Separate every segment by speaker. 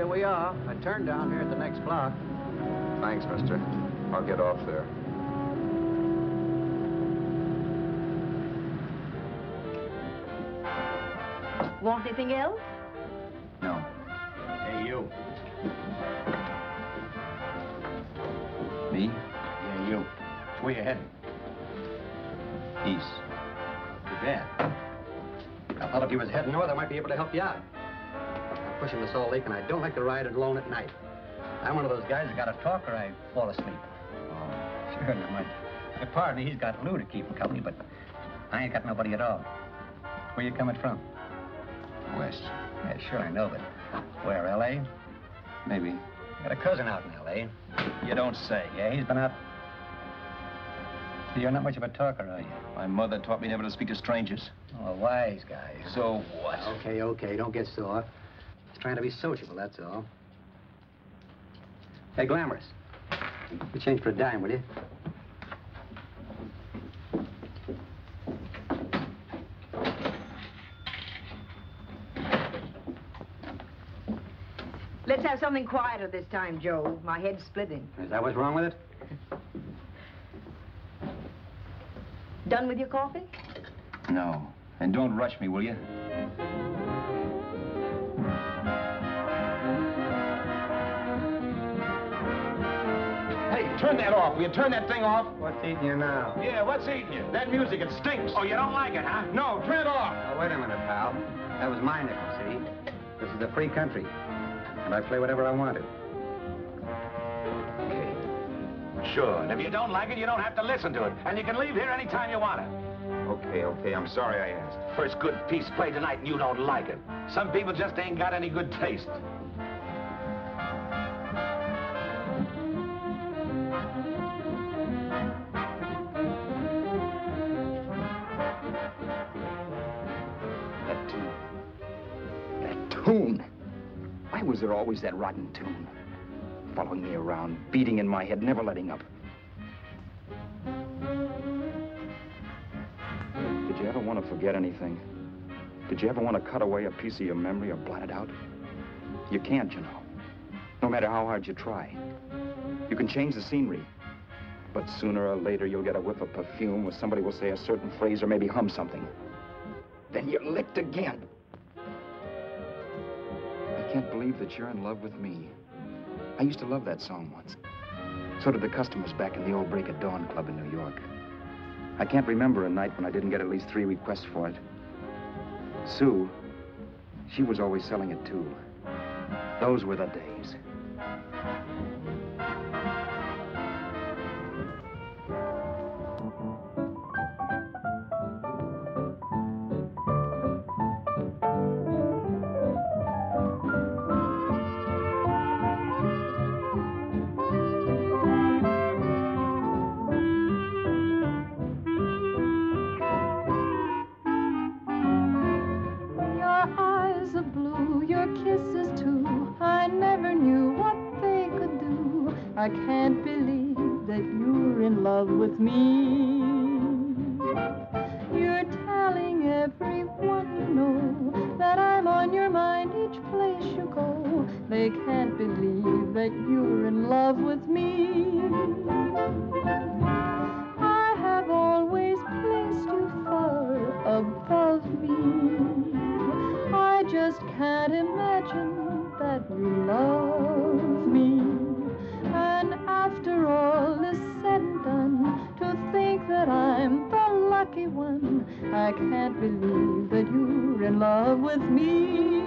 Speaker 1: here we are. I turned down here at the next block.
Speaker 2: Thanks, mister. I'll get off there.
Speaker 3: Want anything else?
Speaker 2: No.
Speaker 4: Hey, you.
Speaker 2: Me?
Speaker 4: Yeah, you. Where you heading?
Speaker 2: East.
Speaker 4: Too bad. I thought if you was heading north, I might be able to help you out. I'm pushing the Salt Lake, and I don't like to ride it alone at night. I'm one of those guys that got to talk or I fall asleep. Oh, sure, now my partner, he's got Lou to keep him company, but I ain't got nobody at all. Where you coming from?
Speaker 2: West.
Speaker 4: Yeah, sure, I know, but where, L.A.?
Speaker 2: Maybe.
Speaker 4: Got a cousin out in L.A.
Speaker 2: You don't say.
Speaker 4: Yeah, he's been out. You're not much of a talker, are you?
Speaker 2: My mother taught me never to speak to strangers.
Speaker 4: Oh, a wise guy.
Speaker 2: So what?
Speaker 4: Okay, don't get sore. Just trying to be sociable, that's all. Hey, Glamorous. You change for a dime, will you?
Speaker 3: Let's have something quieter this time, Joe. My head's splitting.
Speaker 4: Is that what's wrong with it?
Speaker 3: Done with your coffee?
Speaker 2: No. And don't rush me, will you? Hey, turn that off. Will you turn that thing off?
Speaker 4: What's eating you now?
Speaker 2: Yeah, what's eating you? That music, it stinks.
Speaker 4: Oh, you don't like it, huh?
Speaker 2: No, turn it off.
Speaker 4: Oh, wait a minute, pal. That was my nickel, see? This is a free country, and I play whatever I wanted.
Speaker 5: Sure, and if you don't like it, you don't have to listen to it. And you can leave here anytime you want to.
Speaker 2: Okay, I'm sorry I asked.
Speaker 5: First good piece played tonight and you don't like it. Some people just ain't got any good taste.
Speaker 2: That tune. Why was there always that rotten tune? Following me around, beating in my head, never letting up. Did you ever want to forget anything? Did you ever want to cut away a piece of your memory or blot it out? You can't, you know. No matter how hard you try. You can change the scenery, but sooner or later you'll get a whiff of perfume or somebody will say a certain phrase or maybe hum something. Then you're licked again. I can't believe that you're in love with me. I used to love that song once. So did the customers back in the old Break of Dawn Club in New York. I can't remember a night when I didn't get at least 3 requests for it. Sue, she was always selling it too. Those were the days.
Speaker 6: I can't believe that you're in love with me. You're telling everyone you know that I'm on your mind each place you go. They can't believe that you're in love with me. I have always placed you far above me. I just can't imagine that you love me. And after all is said and done, to think that I'm the lucky one, I can't believe that you're in love with me.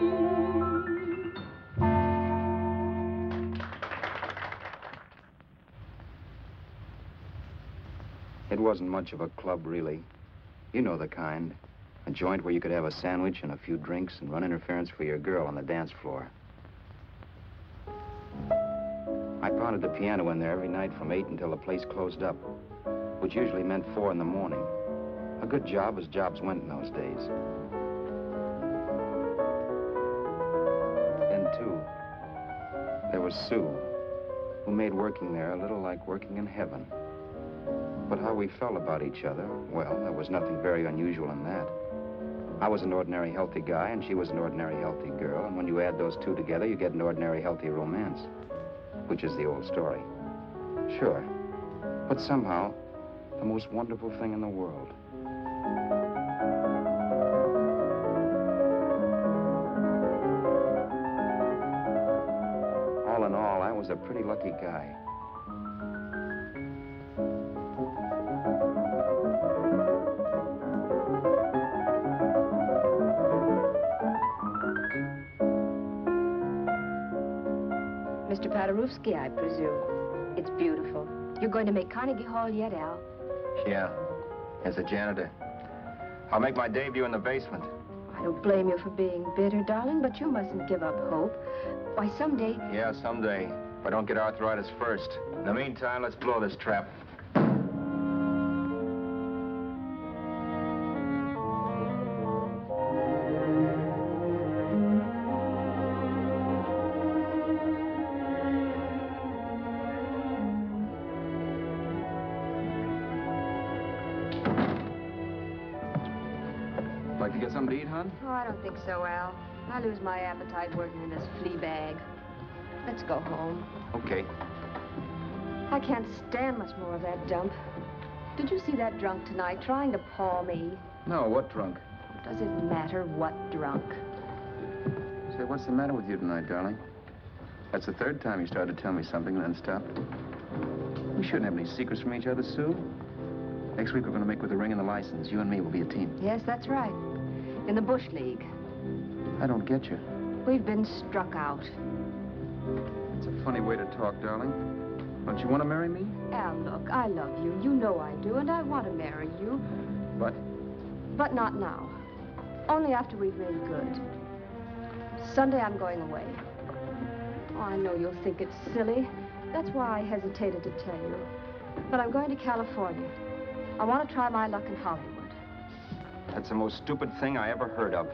Speaker 2: It wasn't much of a club, really. You know the kind. A joint where you could have a sandwich and a few drinks and run interference for your girl on the dance floor. I pounded the piano in there every night from 8 until the place closed up, which usually meant 4 in the morning. A good job as jobs went in those days. Then, too, there was Sue, who made working there a little like working in heaven. But how we felt about each other, well, there was nothing very unusual in that. I was an ordinary healthy guy, and she was an ordinary healthy girl, and when you add those two together, you get an ordinary healthy romance, which is the old story. Sure. But somehow, the most wonderful thing in the world. All in all, I was a pretty lucky guy.
Speaker 3: Mr. Paderewski, I presume. It's beautiful. You're going to make Carnegie Hall yet, Al?
Speaker 2: Yeah, as a janitor. I'll make my debut in the basement.
Speaker 3: I don't blame you for being bitter, darling, but you mustn't give up hope. Why, someday...
Speaker 2: Yeah, someday. If I don't get arthritis first. In the meantime, let's blow this trap. Like to get something to eat, hon?
Speaker 3: Oh, I don't think so, Al. I lose my appetite working in this flea bag. Let's go home.
Speaker 2: Okay.
Speaker 3: I can't stand much more of that dump. Did you see that drunk tonight trying to paw me?
Speaker 2: No, what drunk?
Speaker 3: Does it matter what drunk?
Speaker 2: Say, what's the matter with you tonight, darling? That's the third time you started to tell me something and then stopped. We shouldn't have any secrets from each other, Sue. Next week, we're going to make with the ring and the license. You and me will be a team.
Speaker 3: Yes, that's right. In the Bush League.
Speaker 2: I don't get you.
Speaker 3: We've been struck out.
Speaker 2: It's a funny way to talk, darling. Don't you want to marry me?
Speaker 3: Al, look, I love you. You know I do, and I want to marry you.
Speaker 2: But?
Speaker 3: But not now. Only after we've made good. Sunday, I'm going away. Oh, I know you'll think it's silly. That's why I hesitated to tell you. But I'm going to California. I want to try my luck in Hollywood.
Speaker 2: That's the most stupid thing I ever heard of.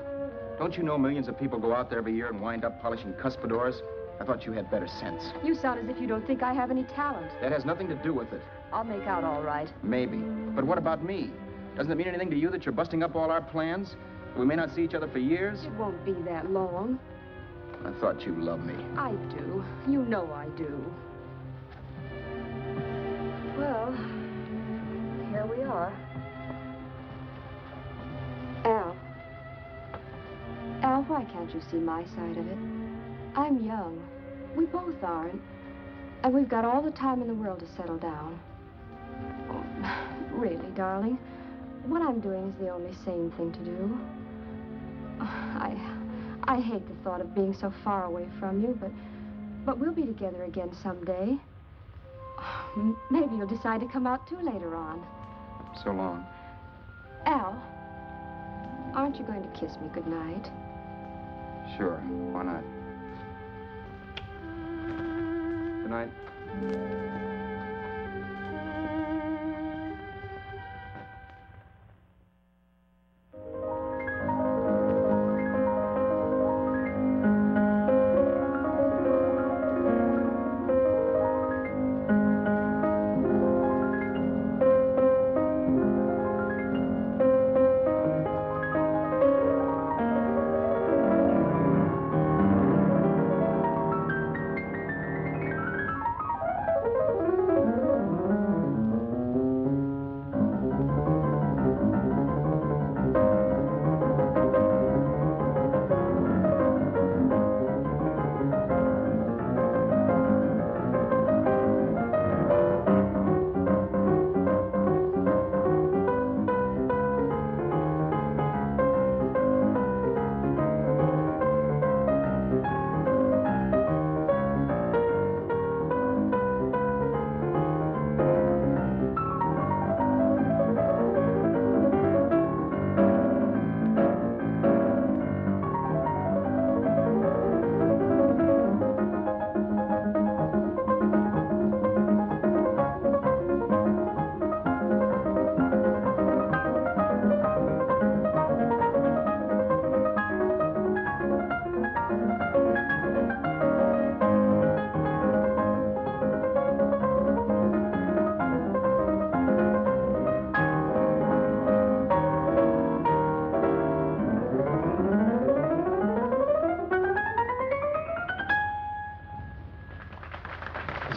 Speaker 2: Don't you know millions of people go out there every year and wind up polishing cuspidors? I thought you had better sense.
Speaker 3: You sound as if you don't think I have any talent.
Speaker 2: That has nothing to do with it.
Speaker 3: I'll make out all right.
Speaker 2: Maybe. But what about me? Doesn't it mean anything to you that you're busting up all our plans? We may not see each other for years?
Speaker 3: It won't be that long.
Speaker 2: I thought you loved me.
Speaker 3: I do. You know I do. Well, here we are. Al, why can't you see my side of it? I'm young. We both are, and we've got all the time in the world to settle down. Oh, really, darling, what I'm doing is the only sane thing to do. I hate the thought of being so far away from you, but we'll be together again someday. Maybe you'll decide to come out too later on.
Speaker 2: So long.
Speaker 3: Al, aren't you going to kiss me goodnight?
Speaker 2: Sure, why not? Good night.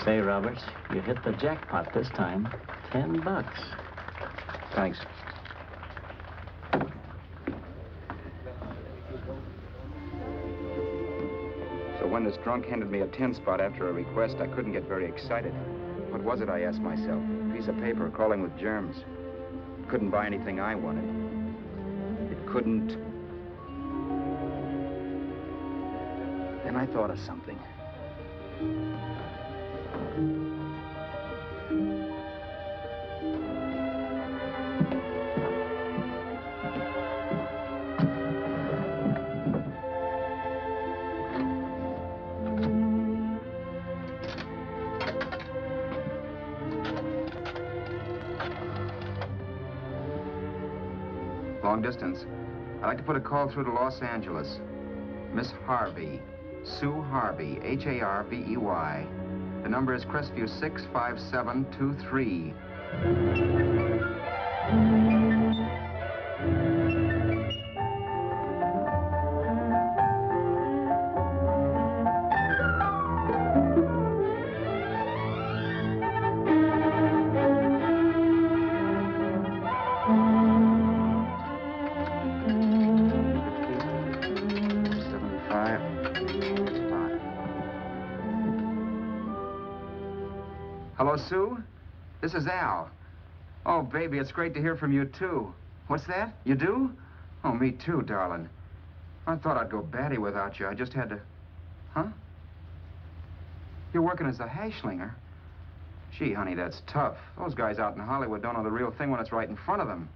Speaker 7: Say, Roberts, you hit the jackpot this time. $10.
Speaker 2: Thanks. So when this drunk handed me a 10 spot after a request, I couldn't get very excited. What was it, I asked myself? A piece of paper crawling with germs. It couldn't buy anything I wanted. It couldn't... Then I thought of something. Long distance. I'd like to put a call through to Los Angeles. Miss Harvey. Sue Harvey, Harvey. The number is Crestview 65723. Hello, Sue? This is Al. Oh, baby, it's great to hear from you, too. What's that? You do? Oh, me too, darling. I thought I'd go batty without you. I just had to... Huh? You're working as a hashlinger? Gee, honey, that's tough. Those guys out in Hollywood don't know the real thing when it's right in front of them.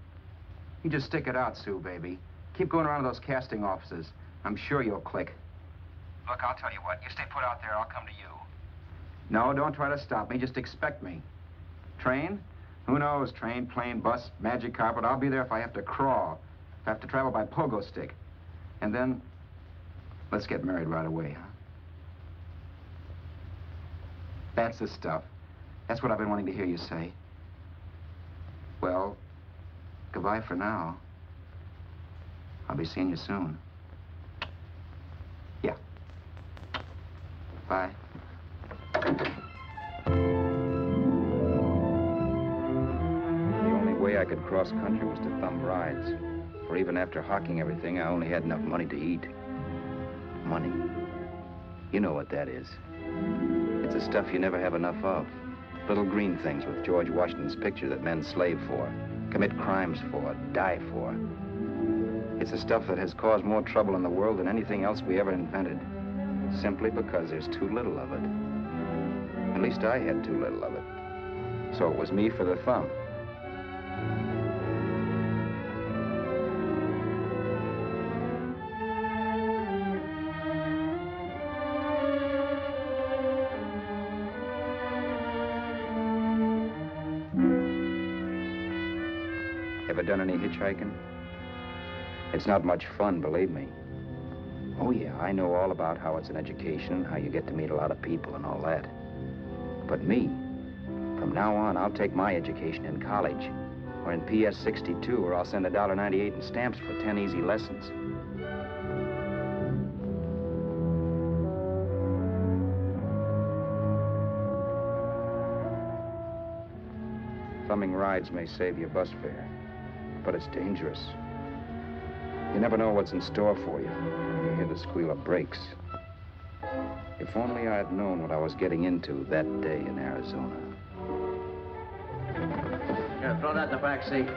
Speaker 2: You just stick it out, Sue, baby. Keep going around to those casting offices. I'm sure you'll click. Look, I'll tell you what. You stay put out there, I'll come to you. No, don't try to stop me. Just expect me. Train? Who knows? Train, plane, bus, magic carpet. I'll be there if I have to crawl. If I have to travel by pogo stick. And then, let's get married right away, huh? That's the stuff. That's what I've been wanting to hear you say. Well, goodbye for now. I'll be seeing you soon. Yeah. Bye. The only way I could cross country was to thumb rides. For even after hawking everything, I only had enough money to eat. Money. You know what that is. It's the stuff you never have enough of. Little green things with George Washington's picture that men slave for, commit crimes for, die for. It's the stuff that has caused more trouble in the world than anything else we ever invented. Simply because there's too little of it. At least I had too little of it. So it was me for the thumb. Ever done any hitchhiking? It's not much fun, believe me. Oh, yeah, I know all about how it's an education, how you get to meet a lot of people and all that. But me, from now on, I'll take my education in college, or in PS 62, or I'll send $1.98 in stamps for 10 easy lessons. Thumbing rides may save you bus fare, but it's dangerous. You never know what's in store for you when you hear the squeal of brakes. If only I had known what I was getting into that day in Arizona.
Speaker 4: Here, throw that in the back seat.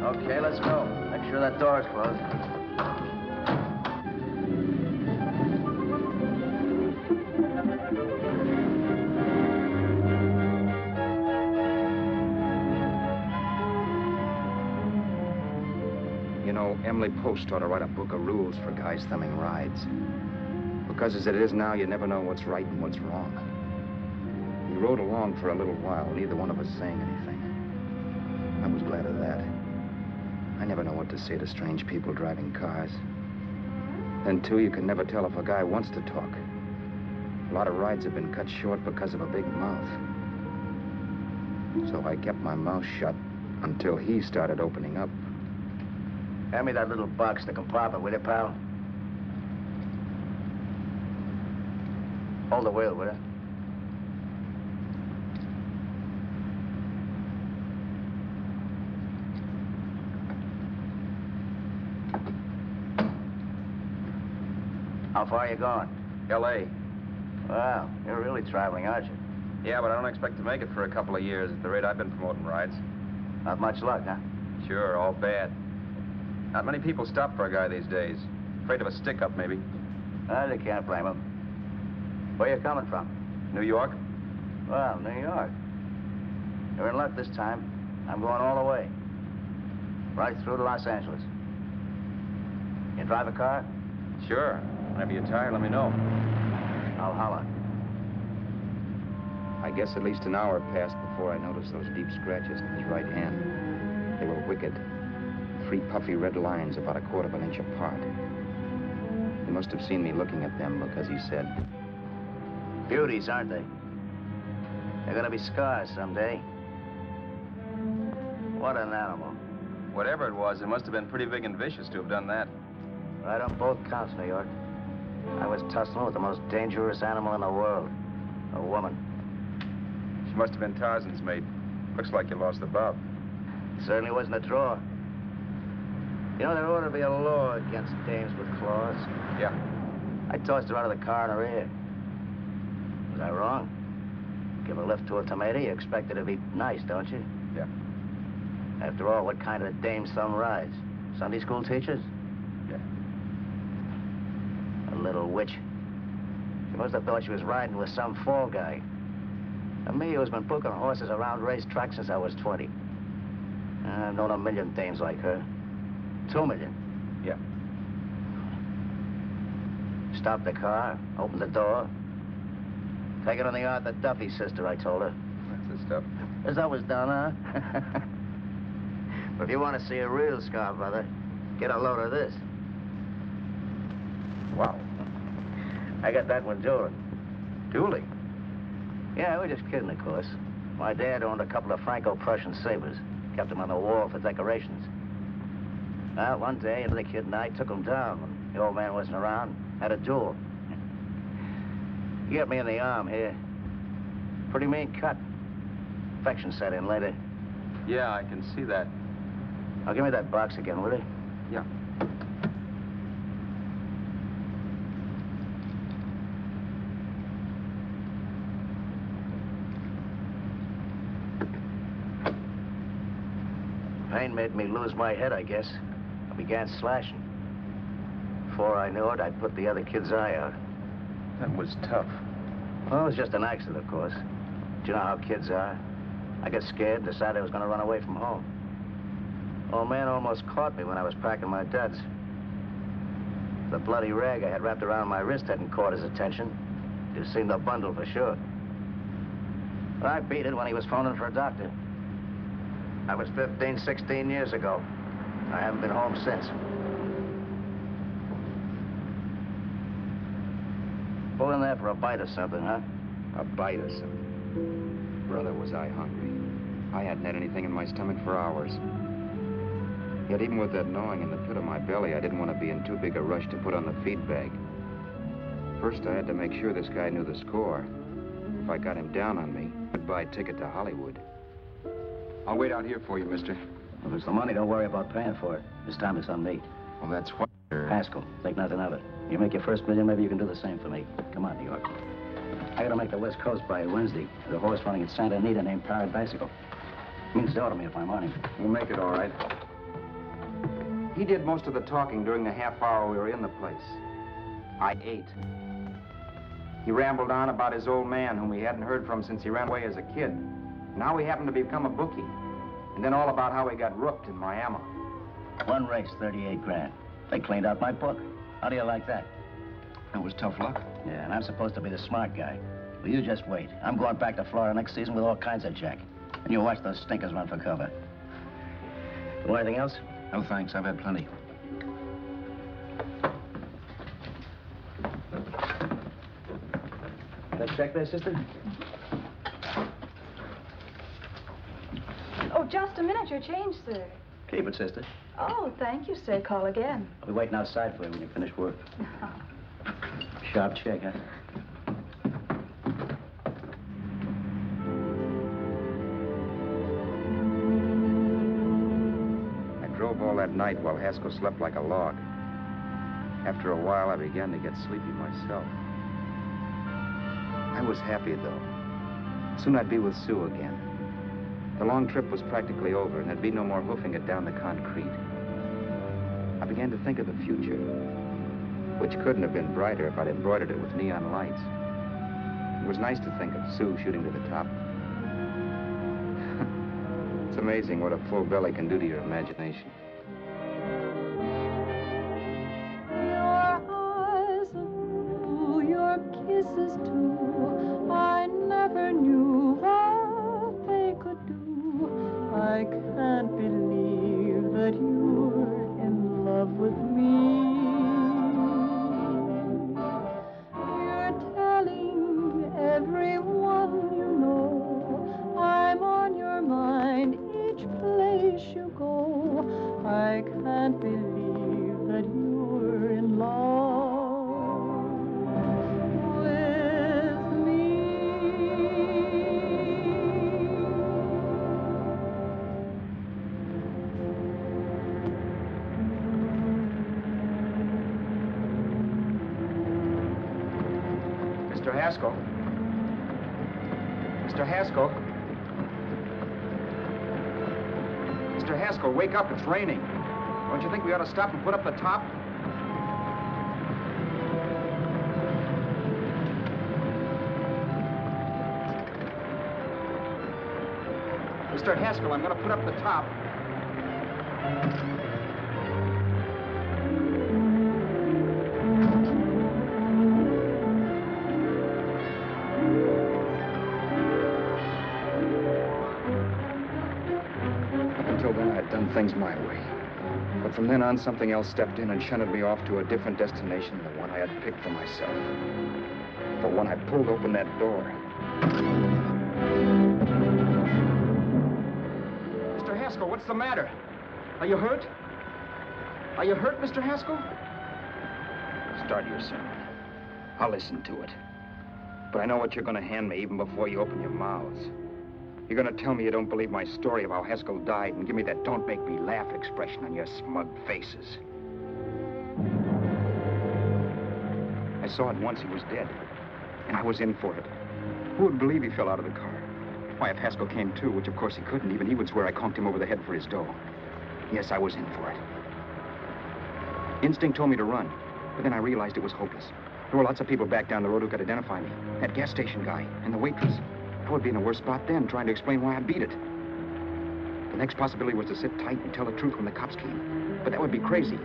Speaker 4: Okay, let's go. Make sure that door's closed.
Speaker 2: You know, Emily Post ought to write a book of rules for guys thumbing rides. Because as it is now, you never know what's right and what's wrong. We rode along for a little while, neither one of us saying anything. I was glad of that. I never know what to say to strange people driving cars. Then, too, you can never tell if a guy wants to talk. A lot of rides have been cut short because of a big mouth. So I kept my mouth shut until he started opening up.
Speaker 4: Hand me that little box, the compartment, will you, pal? Hold the wheel, will you? How far are you going?
Speaker 2: L.A.
Speaker 4: Well, you're really traveling, aren't you?
Speaker 2: Yeah, but I don't expect to make it for a couple of years at the rate I've been promoting rides.
Speaker 4: Not much luck, huh?
Speaker 2: Sure, all bad. Not many people stop for a guy these days. Afraid of a stick-up, maybe.
Speaker 4: Well, you can't blame them. Where you coming from?
Speaker 2: New York?
Speaker 4: Well, New York. You're in luck this time. I'm going all the way. Right through to Los Angeles. You drive a car?
Speaker 2: Sure. Whenever you're tired, let me know.
Speaker 4: I'll holler.
Speaker 2: I guess at least an hour passed before I noticed those deep scratches in his right hand. They were wicked. 3 puffy red lines about 1/4 inch apart. He must have seen me looking at them because he said,
Speaker 4: Beauties, aren't they? They're gonna be scars someday. What an animal.
Speaker 2: whatever it was, it must have been pretty big and vicious to have done that.
Speaker 4: Right on both counts, New York. I was tussling with the most dangerous animal in the world. A woman.
Speaker 2: She must have been Tarzan's mate. Looks like you lost the bob.
Speaker 4: Certainly wasn't a draw. You know, there ought to be a law against dames with claws.
Speaker 2: Yeah.
Speaker 4: I tossed her out of the car in her ear. Was I wrong? Give a lift to a tomato, you expect her to be nice, don't you?
Speaker 2: Yeah.
Speaker 4: After all, what kind of dames some rides? Sunday school teachers?
Speaker 2: Yeah.
Speaker 4: A little witch. She must have thought she was riding with some fall guy. And me, who's been booking horses around racetracks since I was 20. I've known a million dames like her. 2 million.
Speaker 2: Yeah.
Speaker 4: Stopped the car, opened the door. Take it on the yard, the Duffy sister, I told her.
Speaker 2: That's the stuff.
Speaker 4: As that was done, huh? But if you want to see a real scar, brother, get a load of this.
Speaker 2: Wow.
Speaker 4: I got that one dueling.
Speaker 2: Dueling?
Speaker 4: Yeah, we're just kidding, of course. My dad owned a couple of Franco-Prussian sabers. Kept them on the wall for decorations. Well, one day, the kid and I took them down when the old man wasn't around. Had a duel. He got me in the arm here. Pretty mean cut. Infection set in later.
Speaker 2: Yeah, I can see that.
Speaker 4: Now, give me that box again, will you?
Speaker 2: Yeah.
Speaker 4: Pain made me lose my head, I guess. I began slashing. Before I knew it, I'd put the other kid's eye out.
Speaker 2: That was tough.
Speaker 4: Well, it was just an accident, of course. Do you know how kids are? I got scared, decided I was going to run away from home. Old man almost caught me when I was packing my duds. The bloody rag I had wrapped around my wrist hadn't caught his attention. You've seen the bundle for sure. But I beat it when he was phoning for a doctor. That was 15, 16 years ago. I haven't been home since. Pull in there for a bite or something, huh?
Speaker 2: A bite or something. Brother, was I hungry. I hadn't had anything in my stomach for hours. Yet even with that gnawing in the pit of my belly, I didn't want to be in too big a rush to put on the feed bag. First, I had to make sure this guy knew the score. If I got him down on me, I'd buy a ticket to Hollywood. I'll wait out here for you, mister.
Speaker 4: If it's the money, don't worry about paying for it. This time it's on me.
Speaker 2: Well, that's what...
Speaker 4: Haskell, think nothing of it. You make your first million, maybe you can do the same for me. Come on, New York. I gotta make the West Coast by Wednesday. There's a horse running at Santa Anita named Paradiesical. Means dough to me if I'm on him.
Speaker 2: We'll make it all right. He did most of the talking during the half hour we were in the place. I ate. He rambled on about his old man, whom we hadn't heard from since he ran away as a kid. Now he happened to become a bookie. And then all about how he got rooked in Miami.
Speaker 4: One race, 38 grand. They cleaned out my book. How do you like that?
Speaker 2: That was tough luck.
Speaker 4: Yeah, and I'm supposed to be the smart guy. Well, you just wait. I'm going back to Florida next season with all kinds of jack. And you watch those stinkers run for cover. You want anything else?
Speaker 2: No, thanks. I've had plenty.
Speaker 4: Got a check there, sister?
Speaker 8: Oh, just a minute. Your change, sir.
Speaker 4: Keep it, sister.
Speaker 8: Oh, thank you, sir. Call again.
Speaker 4: I'll be waiting outside for you when you finish work. Sharp check, huh?
Speaker 2: that night while Haskell slept like a log. After a while, I began to get sleepy myself. I was happy, though. Soon I'd be with Sue again. The long trip was practically over, and there'd be no more hoofing it down the concrete. I began to think of the future, which couldn't have been brighter if I'd embroidered it with neon lights. It was nice to think of Sue shooting to the top. It's amazing what a full belly can do to your imagination.
Speaker 6: Your eyes are blue, your kisses too. I never knew what they could do. I can't believe that you're in love with me. You're telling everyone you know I'm on your mind each place you go. I can't believe that you're in love with me.
Speaker 2: Mr. Haskell? Mr. Haskell? Mr. Haskell, wake up. It's raining. Don't you think we ought to stop and put up the top? Mr. Haskell, I'm going to put up the top. Until then, I'd done things my way. But from then on, something else stepped in and shunted me off to a different destination than the one I had picked for myself. For when I pulled open that door... Mr. Haskell, what's the matter? Are you hurt? Are you hurt, Mr. Haskell? Start your sermon. I'll listen to it. But I know what you're going to hand me even before you open your mouths. You're going to tell me you don't believe my story of how Haskell died and give me that don't make me laugh expression on your smug faces. I saw at once he was dead, and I was in for it. Who would believe he fell out of the car? Why, if Haskell came too, which of course he couldn't, even he would swear I conked him over the head for his dough. Yes, I was in for it. Instinct told me to run, but then I realized it was hopeless. There were lots of people back down the road who could identify me. That gas station guy and the waitress. I would be in a worse spot then, trying to explain why I beat it. The next possibility was to sit tight and tell the truth when the cops came. But that would be crazy.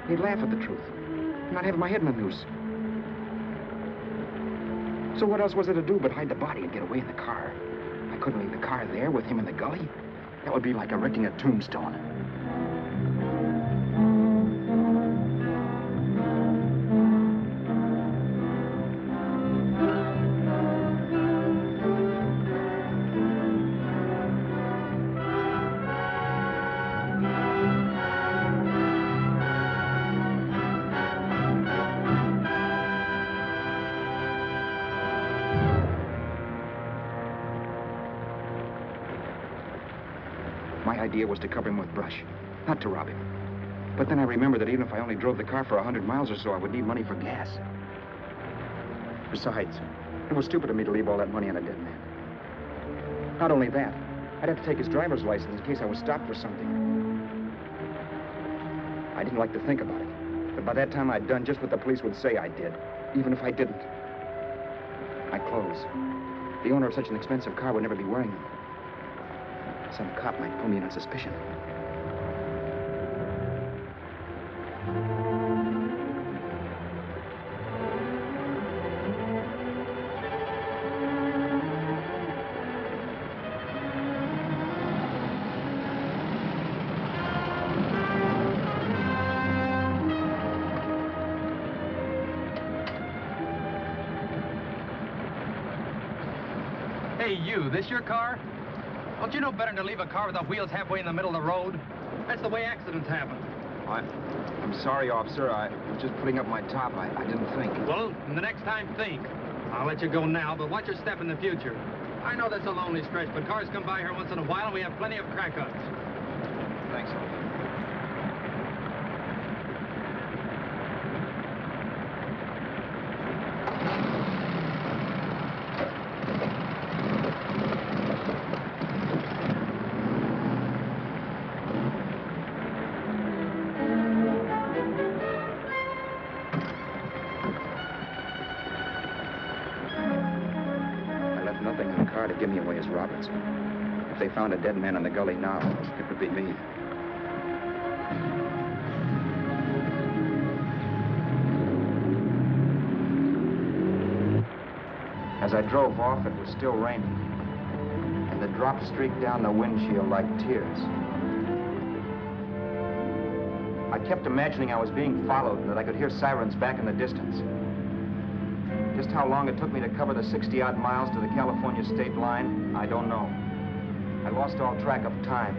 Speaker 2: They'd laugh at the truth. And I'd have my head in a noose. So what else was there to do but hide the body and get away in the car? I couldn't leave the car there with him in the gully. That would be like erecting a tombstone. My idea was to cover him with brush, not to rob him. But then I remembered that even if I only drove the car for 100 miles or so, I would need money for gas. Besides, it was stupid of me to leave all that money on a dead man. Not only that, I'd have to take his driver's license in case I was stopped for something. I didn't like to think about it, but by that time I'd done just what the police would say I did, even if I didn't. My clothes. The owner of such an expensive car would never be wearing them. Some cop might pull me in on suspicion.
Speaker 4: Hey, you, this your car? Don't you know better than to leave a car with the wheels halfway in the middle of the road? That's the way accidents happen.
Speaker 2: I'm sorry, officer. I was just putting up my top. I didn't think.
Speaker 4: Well, the next time, think. I'll let you go now, but watch your step in the future. I know that's a lonely stretch, but cars come by here once in a while, and we have plenty of crack-ups.
Speaker 2: Thanks, officer. would give me away as Roberts. If they found a dead man in the gully now, it would be me. As I drove off, it was still raining, and the drops streaked down the windshield like tears. I kept imagining I was being followed and that I could hear sirens back in the distance. Just how long it took me to cover the 60-odd miles to the California state line, I don't know. I lost all track of time.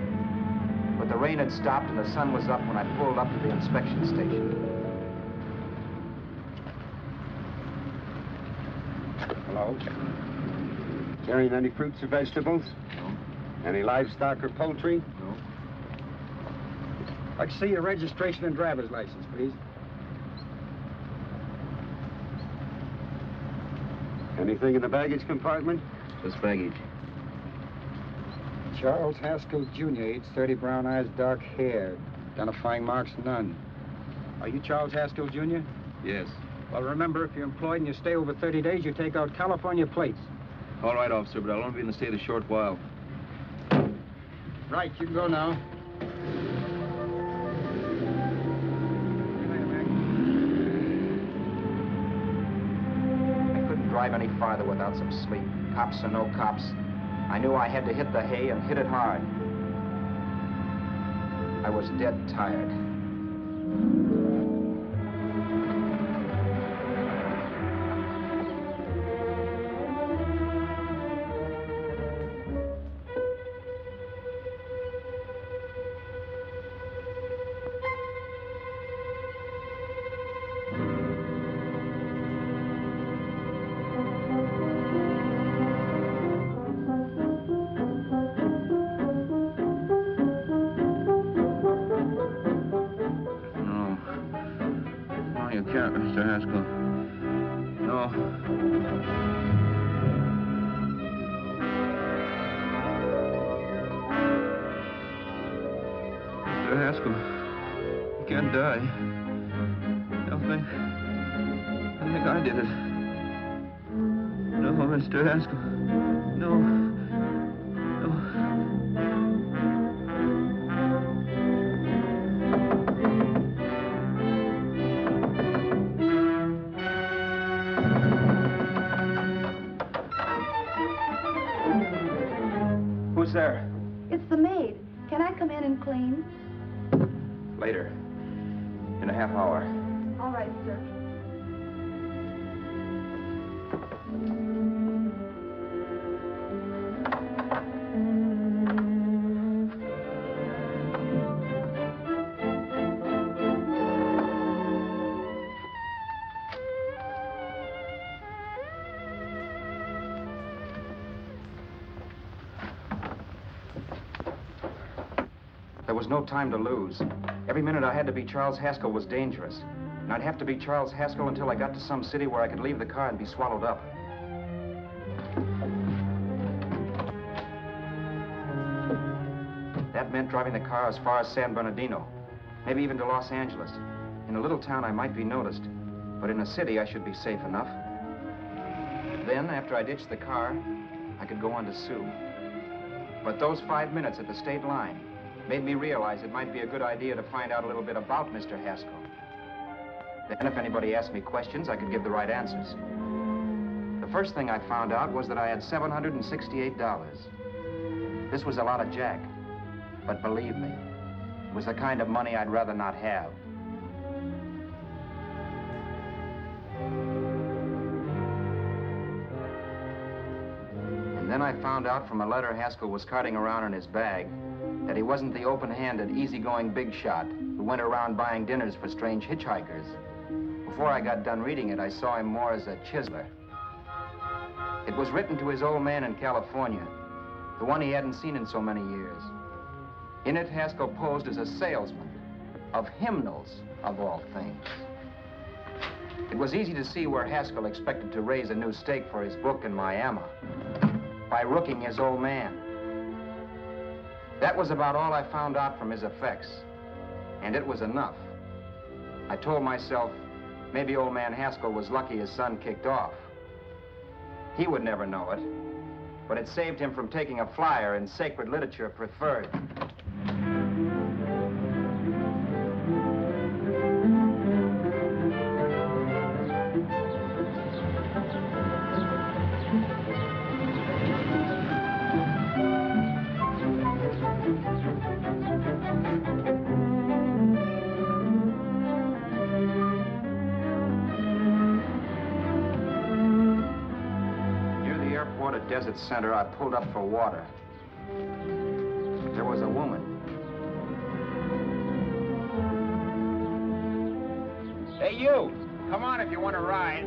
Speaker 2: But the rain had stopped and the sun was up when I pulled up to the inspection station.
Speaker 9: Hello? Carrying any fruits or vegetables?
Speaker 2: No.
Speaker 9: Any livestock or poultry?
Speaker 2: No.
Speaker 9: I'd see your registration and driver's license, please. Anything in the baggage compartment?
Speaker 2: Just baggage.
Speaker 9: Charles Haskell, Jr., age 30, brown eyes, dark hair. Identifying marks, none. Are you Charles Haskell, Jr.?
Speaker 2: Yes.
Speaker 9: Well, remember, if you're employed and you stay over 30 days, you take out California plates.
Speaker 2: All right, officer, but I'll only be in the state a short while.
Speaker 9: Right, you can go now.
Speaker 2: I couldn't drive any farther without some sleep. Cops or no cops, I knew I had to hit the hay and hit it hard. I was dead tired.
Speaker 10: Mr. Haskell. No. Mr. Haskell, you can't die. I think I did it. No, Mr. Haskell. No.
Speaker 2: Who's there?
Speaker 11: It's the maid. Can I come in and clean?
Speaker 2: Later. In a half hour.
Speaker 11: All right, sir.
Speaker 2: There was no time to lose. Every minute I had to be Charles Haskell was dangerous. And I'd have to be Charles Haskell until I got to some city where I could leave the car and be swallowed up. That meant driving the car as far as San Bernardino, maybe even to Los Angeles. In a little town, I might be noticed, but in a city, I should be safe enough. Then, after I ditched the car, I could go on to Sue. But those 5 minutes at the state line made me realize it might be a good idea to find out a little bit about Mr. Haskell. Then if anybody asked me questions, I could give the right answers. The first thing I found out was that I had $768. This was a lot of jack, but believe me, it was the kind of money I'd rather not have. And then I found out from a letter Haskell was carting around in his bag that he wasn't the open-handed, easygoing big shot who went around buying dinners for strange hitchhikers. Before I got done reading it, I saw him more as a chiseler. It was written to his old man in California, the one he hadn't seen in so many years. In it, Haskell posed as a salesman of hymnals, of all things. It was easy to see where Haskell expected to raise a new stake for his book in Miami by rooking his old man. That was about all I found out from his effects, and it was enough. I told myself, maybe old man Haskell was lucky his son kicked off. He would never know it, but it saved him from taking a flyer in Sacred Literature Preferred. Desert Center, I pulled up for water. There was a woman. Hey, you! Come on if you want to ride.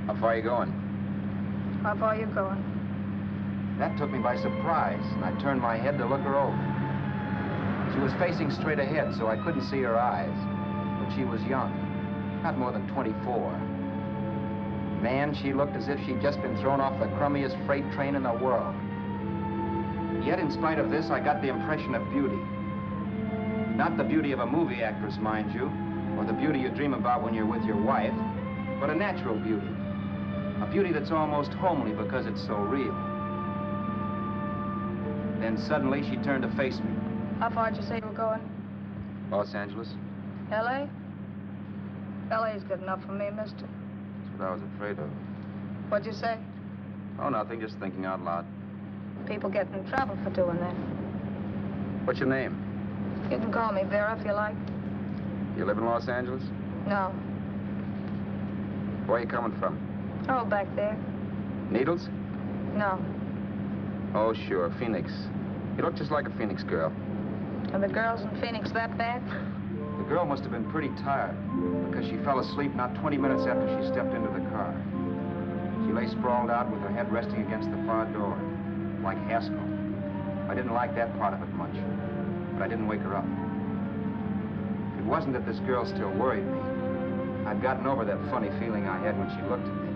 Speaker 2: How far are you going?
Speaker 8: How far are you going?
Speaker 2: That took me by surprise, and I turned my head to look her over. She was facing straight ahead, so I couldn't see her eyes. But she was young, not more than 24. Man, she looked as if she'd just been thrown off the crummiest freight train in the world. Yet, in spite of this, I got the impression of beauty. Not the beauty of a movie actress, mind you, or the beauty you dream about when you're with your wife, but a natural beauty. A beauty that's almost homely because it's so real. Then suddenly she turned to face me.
Speaker 8: How far did you say you were going?
Speaker 2: Los Angeles?
Speaker 8: L.A.? L.A.'s good enough for me, mister.
Speaker 2: That's what I was afraid of.
Speaker 8: What'd you say?
Speaker 2: Oh, nothing, just thinking out loud.
Speaker 8: People get in trouble for doing that.
Speaker 2: What's your name?
Speaker 8: You can call me Vera if you like.
Speaker 2: You live in Los Angeles?
Speaker 8: No.
Speaker 2: Where are you coming from?
Speaker 8: Oh, back there.
Speaker 2: Needles?
Speaker 8: No.
Speaker 2: Oh, sure, Phoenix. You look just like a Phoenix girl.
Speaker 8: Are the girls in Phoenix that bad?
Speaker 2: The girl must have been pretty tired, because she fell asleep not 20 minutes after she stepped into the car. She lay sprawled out with her head resting against the far door, like Haskell. I didn't like that part of it much, but I didn't wake her up. It wasn't that this girl still worried me. I'd gotten over that funny feeling I had when she looked at me,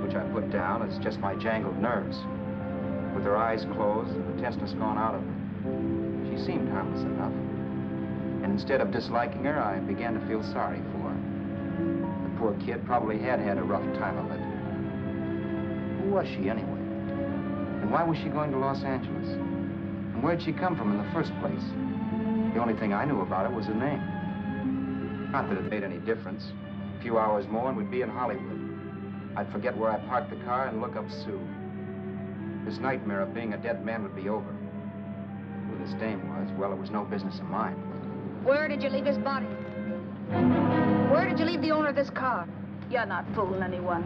Speaker 2: which I put down as just my jangled nerves. With her eyes closed and the testness gone out of her, she seemed harmless enough. And instead of disliking her, I began to feel sorry for her. The poor kid probably had had a rough time of it. Who was she, anyway? And why was she going to Los Angeles? And where'd she come from in the first place? The only thing I knew about her was her name. Not that it made any difference. A few hours more and we'd be in Hollywood. I'd forget where I parked the car and look up Sue. This nightmare of being a dead man would be over. Who this dame was, well, it was no business of mine.
Speaker 8: Where did you leave his body? Where did you leave the owner of this car? You're not fooling anyone.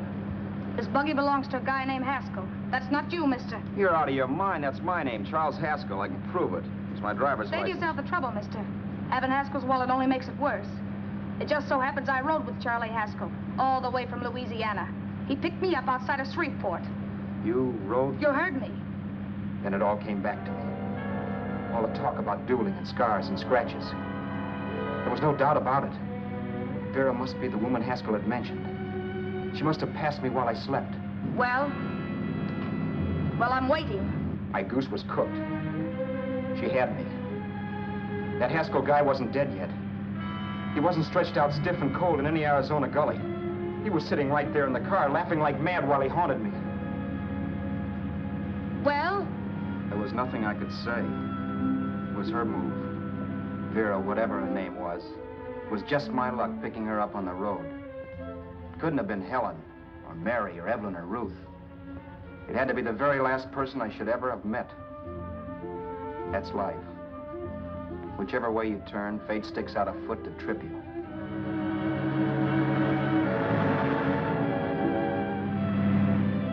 Speaker 8: This buggy belongs to a guy named Haskell. That's not you, mister.
Speaker 2: You're out of your mind. That's my name, Charles Haskell. I can prove it. It's my driver's
Speaker 8: Save
Speaker 2: license.
Speaker 8: yourself the trouble, mister. Having Haskell's wallet only makes it worse. It just so happens I rode with Charlie Haskell, all the way from Louisiana. He picked me up outside of Shreveport.
Speaker 2: You rode?
Speaker 8: You heard me.
Speaker 2: Then it all came back to me. All the talk about dueling and scars and scratches. There was no doubt about it. Vera must be the woman Haskell had mentioned. She must have passed me while I slept.
Speaker 8: Well, I'm waiting.
Speaker 2: My goose was cooked. She had me. That Haskell guy wasn't dead yet. He wasn't stretched out stiff and cold in any Arizona gully. He was sitting right there in the car, laughing like mad while he haunted me.
Speaker 8: Well?
Speaker 2: There was nothing I could say. It was her move. Vera, whatever her name was just my luck picking her up on the road. It couldn't have been Helen, or Mary, or Evelyn, or Ruth. It had to be the very last person I should ever have met. That's life. Whichever way you turn, fate sticks out a foot to trip you.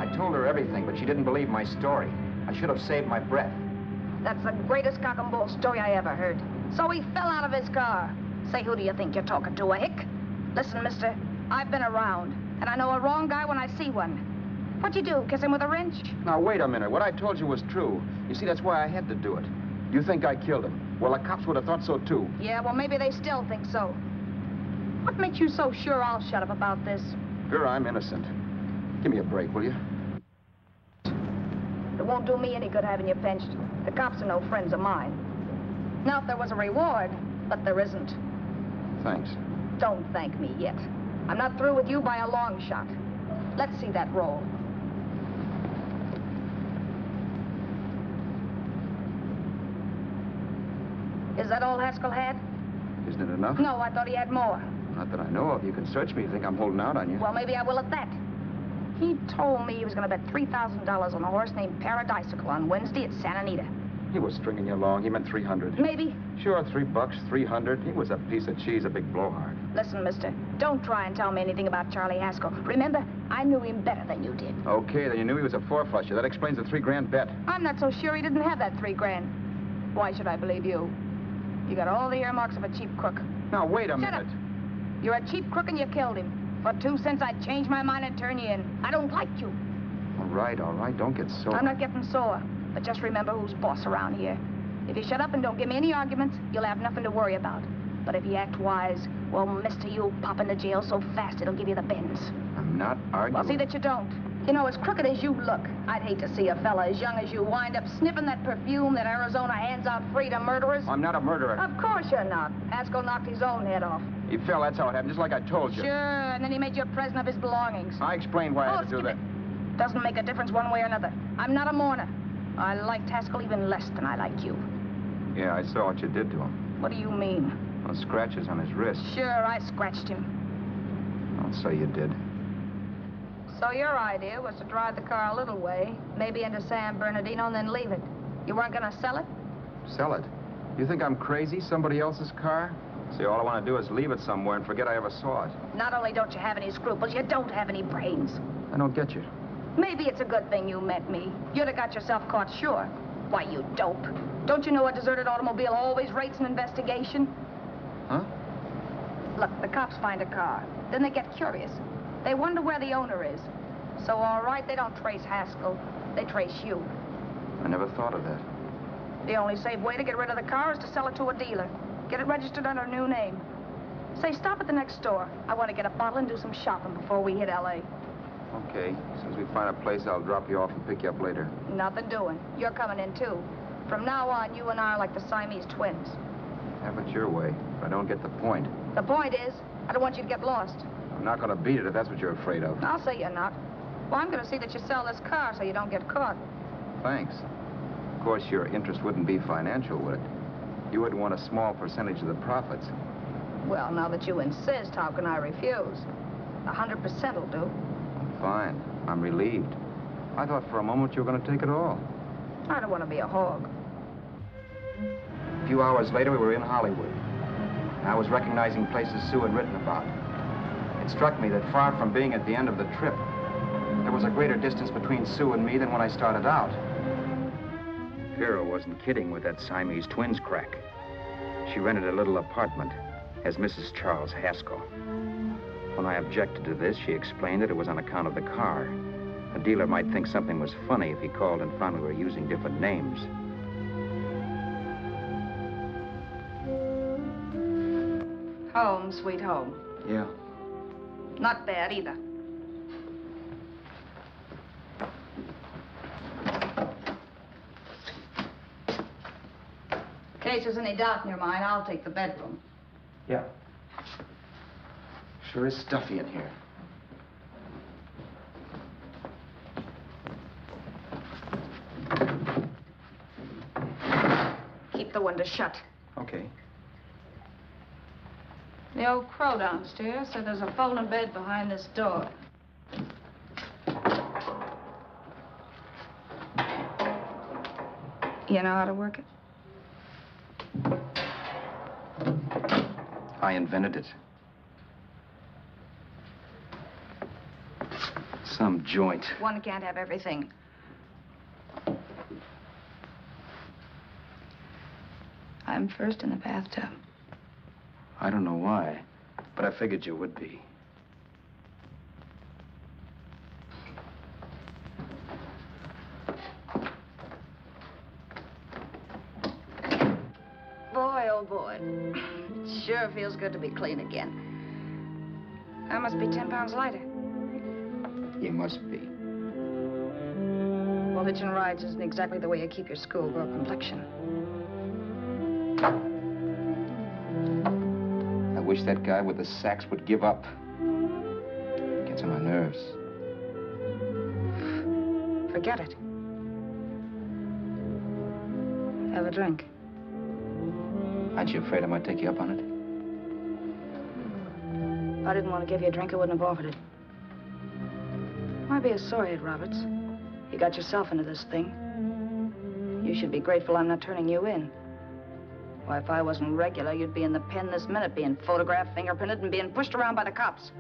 Speaker 2: I told her everything, but she didn't believe my story. I should have saved my breath.
Speaker 8: That's the greatest cock and bull story I ever heard. So he fell out of his car. Say, who do you think you're talking to, a hick? Listen, mister, I've been around, and I know a wrong guy when I see one. What'd you do, kiss him with a wrench?
Speaker 2: Now, wait a minute. What I told you was true. You see, that's why I had to do it. You think I killed him? Well, the cops would have thought so, too.
Speaker 8: Yeah, well, maybe they still think so. What makes you so sure I'll shut up about this?
Speaker 2: Vera, I'm innocent. Give me a break, will you?
Speaker 8: It won't do me any good having you pinched. The cops are no friends of mine. Now, if there was a reward, but there isn't.
Speaker 2: Thanks.
Speaker 8: Don't thank me yet. I'm not through with you by a long shot. Let's see that roll. Is that all Haskell had?
Speaker 2: Isn't it enough?
Speaker 8: No, I thought he had more.
Speaker 2: Not that I know of. You can search me. You think I'm holding out on you?
Speaker 8: Well, maybe I will at that. He told me he was going to bet $3,000 on a horse named Paradisical on Wednesday at Santa Anita.
Speaker 2: He was stringing you along. He meant 300.
Speaker 8: Maybe.
Speaker 2: Sure, $3, 300. He was a piece of cheese, a big blowhard.
Speaker 8: Listen, mister, don't try and tell me anything about Charlie Haskell. Remember, I knew him better than you did.
Speaker 2: Okay, then you knew he was a four-flusher. That explains the $3,000 bet.
Speaker 8: I'm not so sure he didn't have that $3,000. Why should I believe you? You got all the earmarks of a cheap crook.
Speaker 2: Now, wait a
Speaker 8: Shut
Speaker 2: minute.
Speaker 8: up. You're a cheap crook and you killed him. For 2 cents, I'd change my mind and turn you in. I don't like you.
Speaker 2: All right. Don't get sore.
Speaker 8: I'm not getting sore. But just remember who's boss around here. If you shut up and don't give me any arguments, you'll have nothing to worry about. But if you act wise, well, mister, you'll pop into jail so fast it'll give you the bends.
Speaker 2: I'm not arguing.
Speaker 8: Well, see that you don't. You know, as crooked as you look, I'd hate to see a fella as young as you wind up sniffing that perfume that Arizona hands out free to murderers.
Speaker 2: I'm not a murderer.
Speaker 8: Of course you're not. Haskell knocked his own head off.
Speaker 2: He fell, that's how it happened, just like I told you.
Speaker 8: Sure, and then he made you a present of his belongings.
Speaker 2: I explained why I had to do that.
Speaker 8: Doesn't make a difference one way or another. I'm not a mourner. I liked Haskell even less than I like you.
Speaker 2: Yeah, I saw what you did to him.
Speaker 8: What do you mean?
Speaker 2: Well, scratches on his wrist.
Speaker 8: Sure, I scratched him.
Speaker 2: I'll say you did.
Speaker 8: So your idea was to drive the car a little way, maybe into San Bernardino, and then leave it. You weren't going to sell it?
Speaker 2: Sell it? You think I'm crazy? Somebody else's car? See, all I want to do is leave it somewhere and forget I ever saw it.
Speaker 8: Not only don't you have any scruples, you don't have any brains.
Speaker 2: I don't get you.
Speaker 8: Maybe it's a good thing you met me. You'd have got yourself caught, sure. Why, you dope. Don't you know a deserted automobile always rates an investigation?
Speaker 2: Huh?
Speaker 8: Look, the cops find a car. Then they get curious. They wonder where the owner is. So, all right, they don't trace Haskell. They trace you.
Speaker 2: I never thought of that.
Speaker 8: The only safe way to get rid of the car is to sell it to a dealer. Get it registered under a new name. Say, stop at the next store. I want to get a bottle and do some shopping before we hit L.A.
Speaker 2: Okay. As soon as we find a place, I'll drop you off and pick you up later.
Speaker 8: Nothing doing. You're coming in, too. From now on, you and I are like the Siamese twins.
Speaker 2: Have it your way. But I don't get the point.
Speaker 8: The point is, I don't want you to get lost.
Speaker 2: I'm not going to beat it if that's what you're afraid of.
Speaker 8: I'll say you're not. Well, I'm going to see that you sell this car so you don't get caught.
Speaker 2: Thanks. Of course, your interest wouldn't be financial, would it? You would want a small percentage of the profits.
Speaker 8: Well, now that you insist, how can I refuse? 100% will do.
Speaker 2: Fine. I'm relieved. I thought for a moment you were going to take it all.
Speaker 8: I don't want to be a hog.
Speaker 2: A few hours later, we were in Hollywood. I was recognizing places Sue had written about. It struck me that far from being at the end of the trip, there was a greater distance between Sue and me than when I started out. Vera wasn't kidding with that Siamese twins crack. She rented a little apartment as Mrs. Charles Haskell. When I objected to this, she explained that it was on account of the car. A dealer might think something was funny if he called and found we were using different names.
Speaker 8: Home, sweet home.
Speaker 2: Yeah.
Speaker 8: Not bad, either. In case there's any doubt in your mind, I'll take the bedroom.
Speaker 2: Yeah. Sure is stuffy in here.
Speaker 8: Keep the window shut.
Speaker 2: Okay.
Speaker 8: The old crow downstairs said there's a folding bed behind this door. You know how to work it?
Speaker 2: I invented it. Some joint.
Speaker 8: One can't have everything. I'm first in the bathtub.
Speaker 2: I don't know why, but I figured you would be.
Speaker 8: Boy, oh boy. It sure feels good to be clean again. I must be 10 pounds lighter.
Speaker 2: You must be.
Speaker 8: Well, hitching rides isn't exactly the way you keep your schoolgirl complexion.
Speaker 2: I wish that guy with the sacks would give up. Gets on my nerves.
Speaker 8: Forget it. Have a drink.
Speaker 2: Aren't you afraid I might take you up on it?
Speaker 8: If I didn't want to give you a drink, I wouldn't have offered it. Why be a sorehead, Roberts? You got yourself into this thing. You should be grateful I'm not turning you in. Why, if I wasn't regular, you'd be in the pen this minute, being photographed, fingerprinted, and being pushed around by the cops.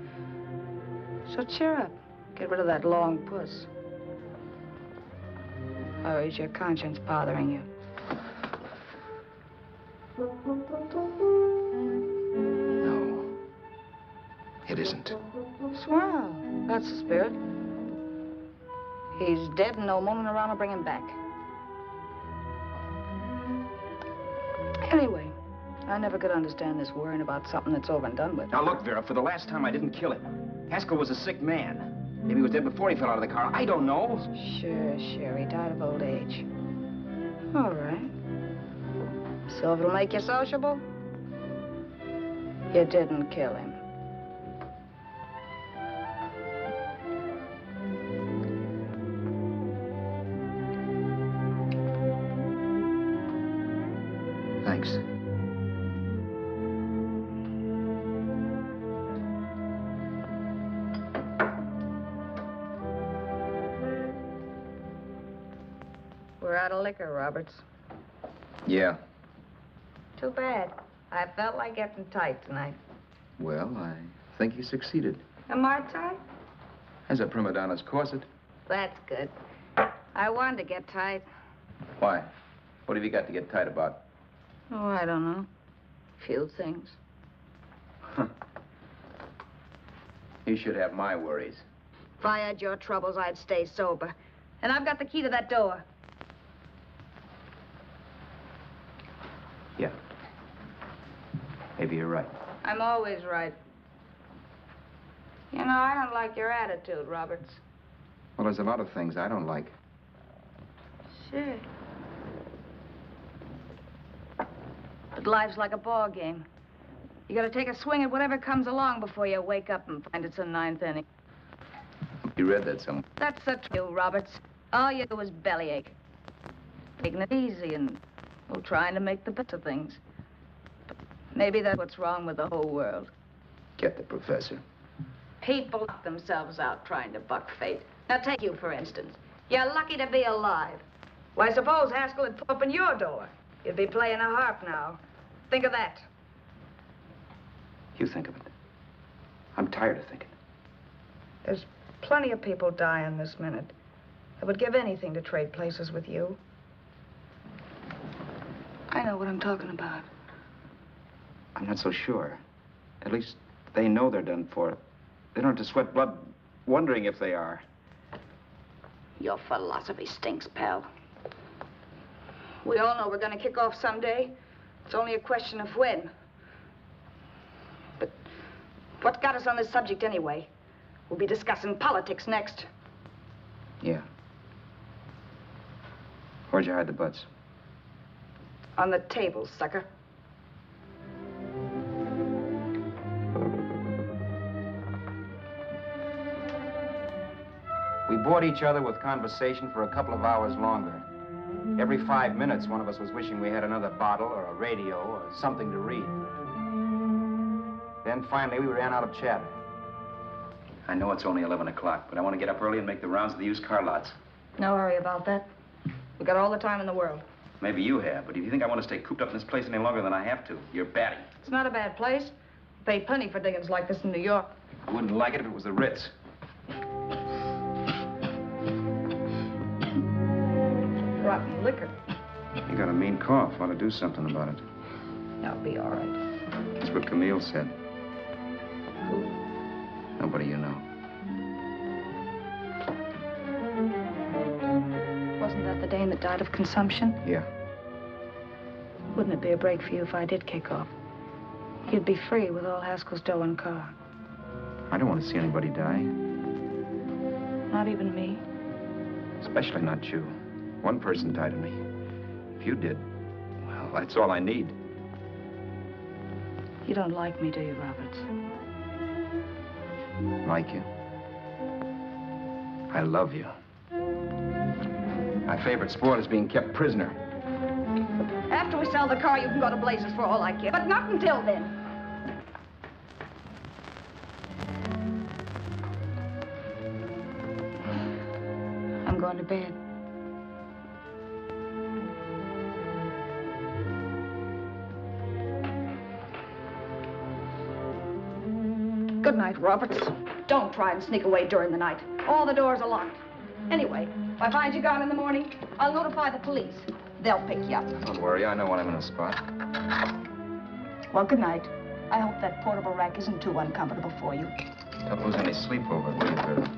Speaker 8: So cheer up. Get rid of that long puss. Or is your conscience bothering you?
Speaker 2: No. It isn't.
Speaker 8: Swell. That's the spirit. He's dead and no moaning around will bring him back. Anyway, I never could understand this worrying about something that's over and done with.
Speaker 2: Now, look, Vera, for the last time, I didn't kill him. Haskell was a sick man. Maybe he was dead before he fell out of the car. I don't know.
Speaker 8: Sure. He died of old age. All right. So if it'll make you sociable, you didn't kill him.
Speaker 2: Thanks.
Speaker 8: We're out of liquor, Roberts.
Speaker 2: Yeah.
Speaker 8: Too bad. I felt like getting tight tonight.
Speaker 2: Well, I think you succeeded.
Speaker 8: Am I tight?
Speaker 2: As a prima donna's corset.
Speaker 8: That's good. I wanted to get tight.
Speaker 2: Why? What have you got to get tight about?
Speaker 8: Oh, I don't know. Few things.
Speaker 2: You should have my worries.
Speaker 8: If I had your troubles, I'd stay sober. And I've got the key to that door.
Speaker 2: Yeah. Maybe you're right.
Speaker 8: I'm always right. You know, I don't like your attitude, Roberts.
Speaker 2: Well, there's a lot of things I don't like.
Speaker 8: Sure. But life's like a ball game. You gotta take a swing at whatever comes along before you wake up and find it's the 9th inning.
Speaker 2: You read that somewhere.
Speaker 8: That's the truth, Roberts. All you do is bellyache. Taking it easy and, well, trying to make the best of things. But maybe that's what's wrong with the whole world.
Speaker 2: Get the professor.
Speaker 8: People knock themselves out trying to buck fate. Now, take you, for instance. You're lucky to be alive. Why, suppose Haskell had opened your door. You'd be playing a harp now. Think of that.
Speaker 2: You think of it. I'm tired of thinking.
Speaker 8: There's plenty of people dying this minute. I would give anything to trade places with you. I know what I'm talking about.
Speaker 2: I'm not so sure. At least they know they're done for. They don't have to sweat blood wondering if they are.
Speaker 8: Your philosophy stinks, pal. We all know we're going to kick off someday. It's only a question of when. But what got us on this subject anyway? We'll be discussing politics next.
Speaker 2: Yeah. Where'd you hide the butts?
Speaker 8: On the table, sucker.
Speaker 2: We bored each other with conversation for a couple of hours longer. Every 5 minutes, one of us was wishing we had another bottle or a radio or something to read. Then finally, we ran out of chatter. I know it's only 11 o'clock, but I want to get up early and make the rounds of the used car lots.
Speaker 8: No hurry about that. We've got all the time in the world.
Speaker 2: Maybe you have, but if you think I want to stay cooped up in this place any longer than I have to, you're batty.
Speaker 8: It's not a bad place. Pay plenty for diggings like this in New York.
Speaker 2: I wouldn't like it if it was the Ritz.
Speaker 8: rotten liquor.
Speaker 2: You got a mean cough. Ought to do something about it.
Speaker 8: I'll be all right.
Speaker 2: That's what Camille said.
Speaker 8: Who?
Speaker 2: Nobody you know.
Speaker 8: Wasn't that the dame that died of consumption?
Speaker 2: Yeah.
Speaker 8: Wouldn't it be a break for you if I did kick off? You'd be free with all Haskell's dough and car.
Speaker 2: I don't want to see anybody die.
Speaker 8: Not even me.
Speaker 2: Especially not you. One person died of me. If you did, well, that's all I need.
Speaker 8: You don't like me, do you, Roberts?
Speaker 2: Like you? I love you. My favorite sport is being kept prisoner.
Speaker 8: After we sell the car, you can go to blazes for all I care. But not until then. I'm going to bed. Good night, Roberts. Don't try and sneak away during the night. All the doors are locked. Anyway, if I find you gone in the morning, I'll notify the police. They'll pick you up.
Speaker 2: Don't worry, I know when I'm in a spot.
Speaker 8: Well, good night. I hope that portable rack isn't too uncomfortable for you.
Speaker 2: Don't lose any sleep over it, will you, Vera?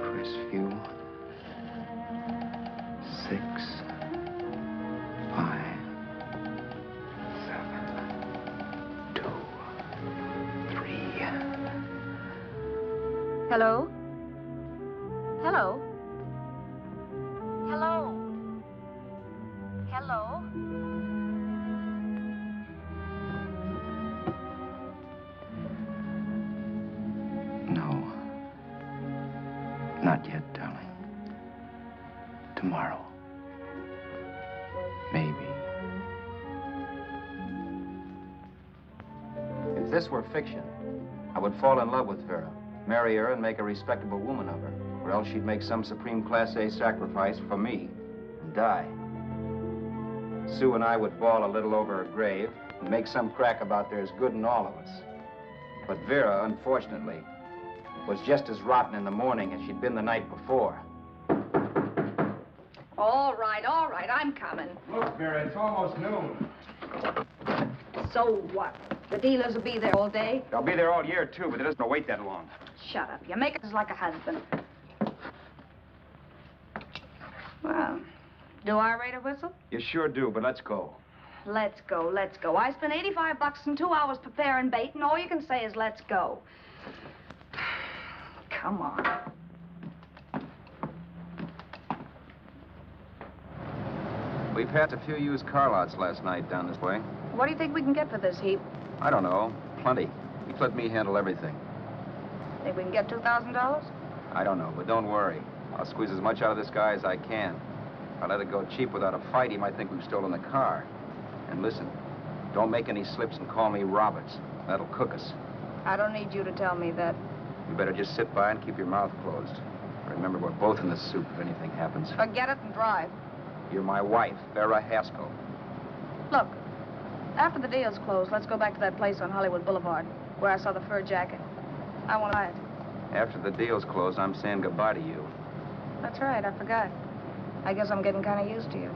Speaker 2: Crestview. 6, 5, 7, 2, 3.
Speaker 8: Hello? Hello? Hello? Hello?
Speaker 2: No. Not yet, darling. Tomorrow. Maybe. If this were fiction, I would fall in love with Vera, marry her, and make a respectable woman of her. Or else she'd make some supreme Class A sacrifice for me and die. Sue and I would bawl a little over her grave and make some crack about there's good in all of us. But Vera, unfortunately, was just as rotten in the morning as she'd been the night before.
Speaker 8: All right, I'm coming.
Speaker 2: Look, Vera, it's almost noon.
Speaker 8: So what? The dealers will be there all day?
Speaker 2: They'll be there all year, too, but it doesn't wait that long.
Speaker 8: Shut up. You make it like a husband. Well, do I rate a whistle?
Speaker 2: You sure do, but let's go.
Speaker 8: Let's go, let's go. I spent $85 in 2 hours preparing bait, and all you can say is let's go. Come on.
Speaker 2: We passed a few used car lots last night down this way.
Speaker 8: What do you think we can get for this heap?
Speaker 2: I don't know. Plenty. He's let me handle everything.
Speaker 8: Think we can get $2,000?
Speaker 2: I don't know, but don't worry. I'll squeeze as much out of this guy as I can. If I let it go cheap without a fight, he might think we've stolen the car. And listen, don't make any slips and call me Roberts. That'll cook us.
Speaker 8: I don't need you to tell me that.
Speaker 2: You better just sit by and keep your mouth closed. Remember, we're both in the soup if anything happens.
Speaker 8: Forget it and drive.
Speaker 2: You're my wife, Vera Haskell.
Speaker 8: Look, after the deal's closed, let's go back to that place on Hollywood Boulevard where I saw the fur jacket. I want to buy it.
Speaker 2: After the deal's closed, I'm saying goodbye to you.
Speaker 8: That's right, I forgot. I guess I'm getting kind of used to you.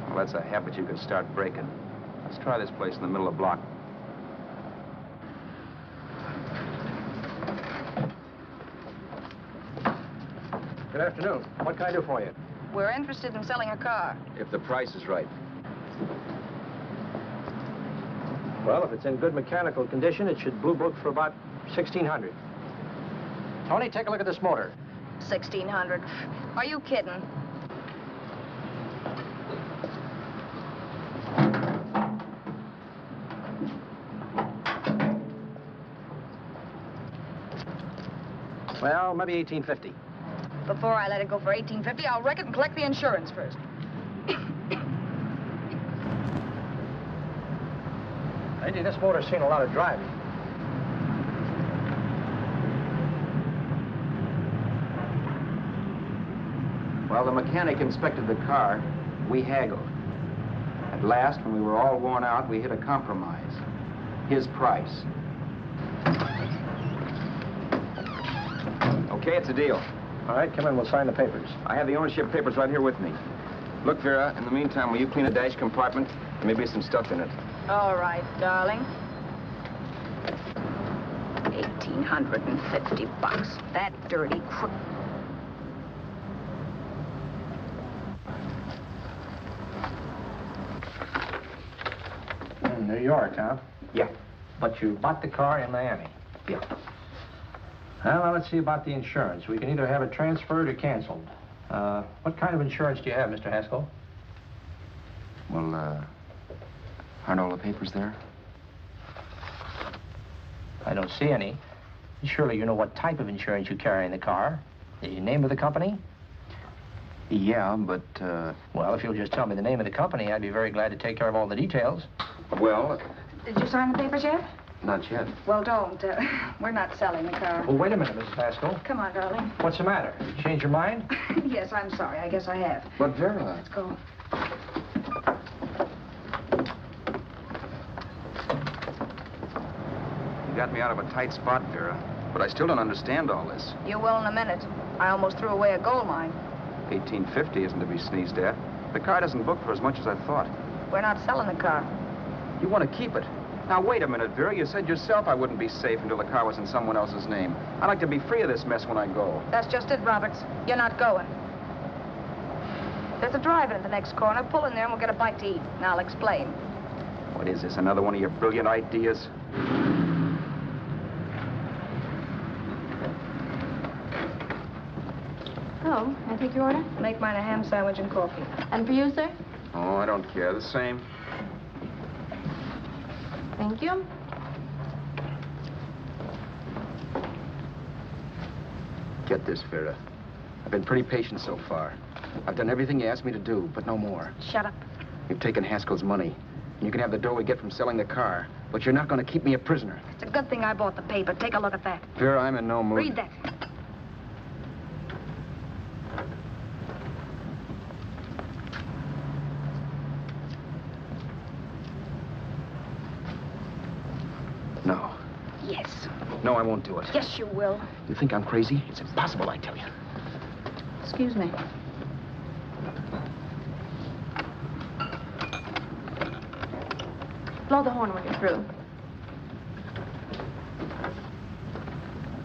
Speaker 2: Well, that's a habit you could start breaking. Let's try this place in the middle of the block.
Speaker 4: Good afternoon. What can I do for you?
Speaker 8: We're interested in selling a car.
Speaker 2: If the price is right.
Speaker 4: Well, if it's in good mechanical condition, it should blue book for about $1,600. Tony, take a look at this motor.
Speaker 8: $1,600. Are you kidding?
Speaker 4: Well, maybe $18.50.
Speaker 8: Before I let it go for $18.50, I'll wreck it and collect the insurance first.
Speaker 4: Lady, this motor's seen a lot of driving.
Speaker 2: Well, the mechanic inspected the car. We haggled. At last, when we were all worn out, we hit a compromise. His price. Okay, it's a deal.
Speaker 4: All right, come in, we'll sign the papers.
Speaker 2: I have the ownership papers right here with me. Look, Vera, in the meantime, will you clean the dash compartment? There may be some stuff in it.
Speaker 8: All right, darling. $1,850. That dirty crook.
Speaker 4: In New York, huh?
Speaker 2: Yeah.
Speaker 4: But you bought the car in Miami?
Speaker 2: Yeah.
Speaker 4: Well, now let's see about the insurance. We can either have it transferred or canceled. What kind of insurance do you have, Mr. Haskell?
Speaker 2: Well, aren't all the papers there?
Speaker 4: I don't see any. Surely you know what type of insurance you carry in the car. The name of the company?
Speaker 2: Yeah, but,
Speaker 4: Well, if you'll just tell me the name of the company, I'd be very glad to take care of all the details.
Speaker 2: well,
Speaker 8: Did you sign the papers yet?
Speaker 2: not yet.
Speaker 8: Well, don't. We're not selling the car.
Speaker 4: Well, wait a minute, Mrs. Haskell.
Speaker 8: Come on, darling.
Speaker 4: What's the matter? You changed your mind?
Speaker 8: Yes, I'm sorry. I guess I have.
Speaker 2: But, Vera...
Speaker 8: Let's go.
Speaker 2: You got me out of a tight spot, Vera. But I still don't understand all this.
Speaker 8: You will in a minute. I almost threw away a gold mine.
Speaker 2: $18.50 isn't to be sneezed at. The car doesn't book for as much as I thought.
Speaker 8: We're not selling the car.
Speaker 2: You want to keep it. Now, wait a minute, Vera. You said yourself I wouldn't be safe until the car was in someone else's name. I'd like to be free of this mess when I go.
Speaker 8: That's just it, Roberts. You're not going. There's a drive-in at the next corner. Pull in there and we'll get a bite to eat. And I'll explain.
Speaker 2: What is this, another one of your brilliant ideas?
Speaker 3: Oh, I take your order?
Speaker 8: Make mine a ham sandwich and coffee.
Speaker 3: And for you, sir?
Speaker 2: Oh, I don't care. The same.
Speaker 3: Thank you.
Speaker 2: Get this, Vera. I've been pretty patient so far. I've done everything you asked me to do, but no more.
Speaker 8: Shut up.
Speaker 2: You've taken Haskell's money, and you can have the dough we get from selling the car, but you're not going to keep me a prisoner.
Speaker 8: It's a good thing I bought the paper. Take a look at that.
Speaker 2: Vera, I'm in no mood.
Speaker 8: Read that.
Speaker 2: No.
Speaker 8: Yes.
Speaker 2: No, I won't do it.
Speaker 8: Yes, you will.
Speaker 2: You think I'm crazy? It's impossible, I tell you.
Speaker 8: Excuse me.
Speaker 3: Blow the horn when you're through.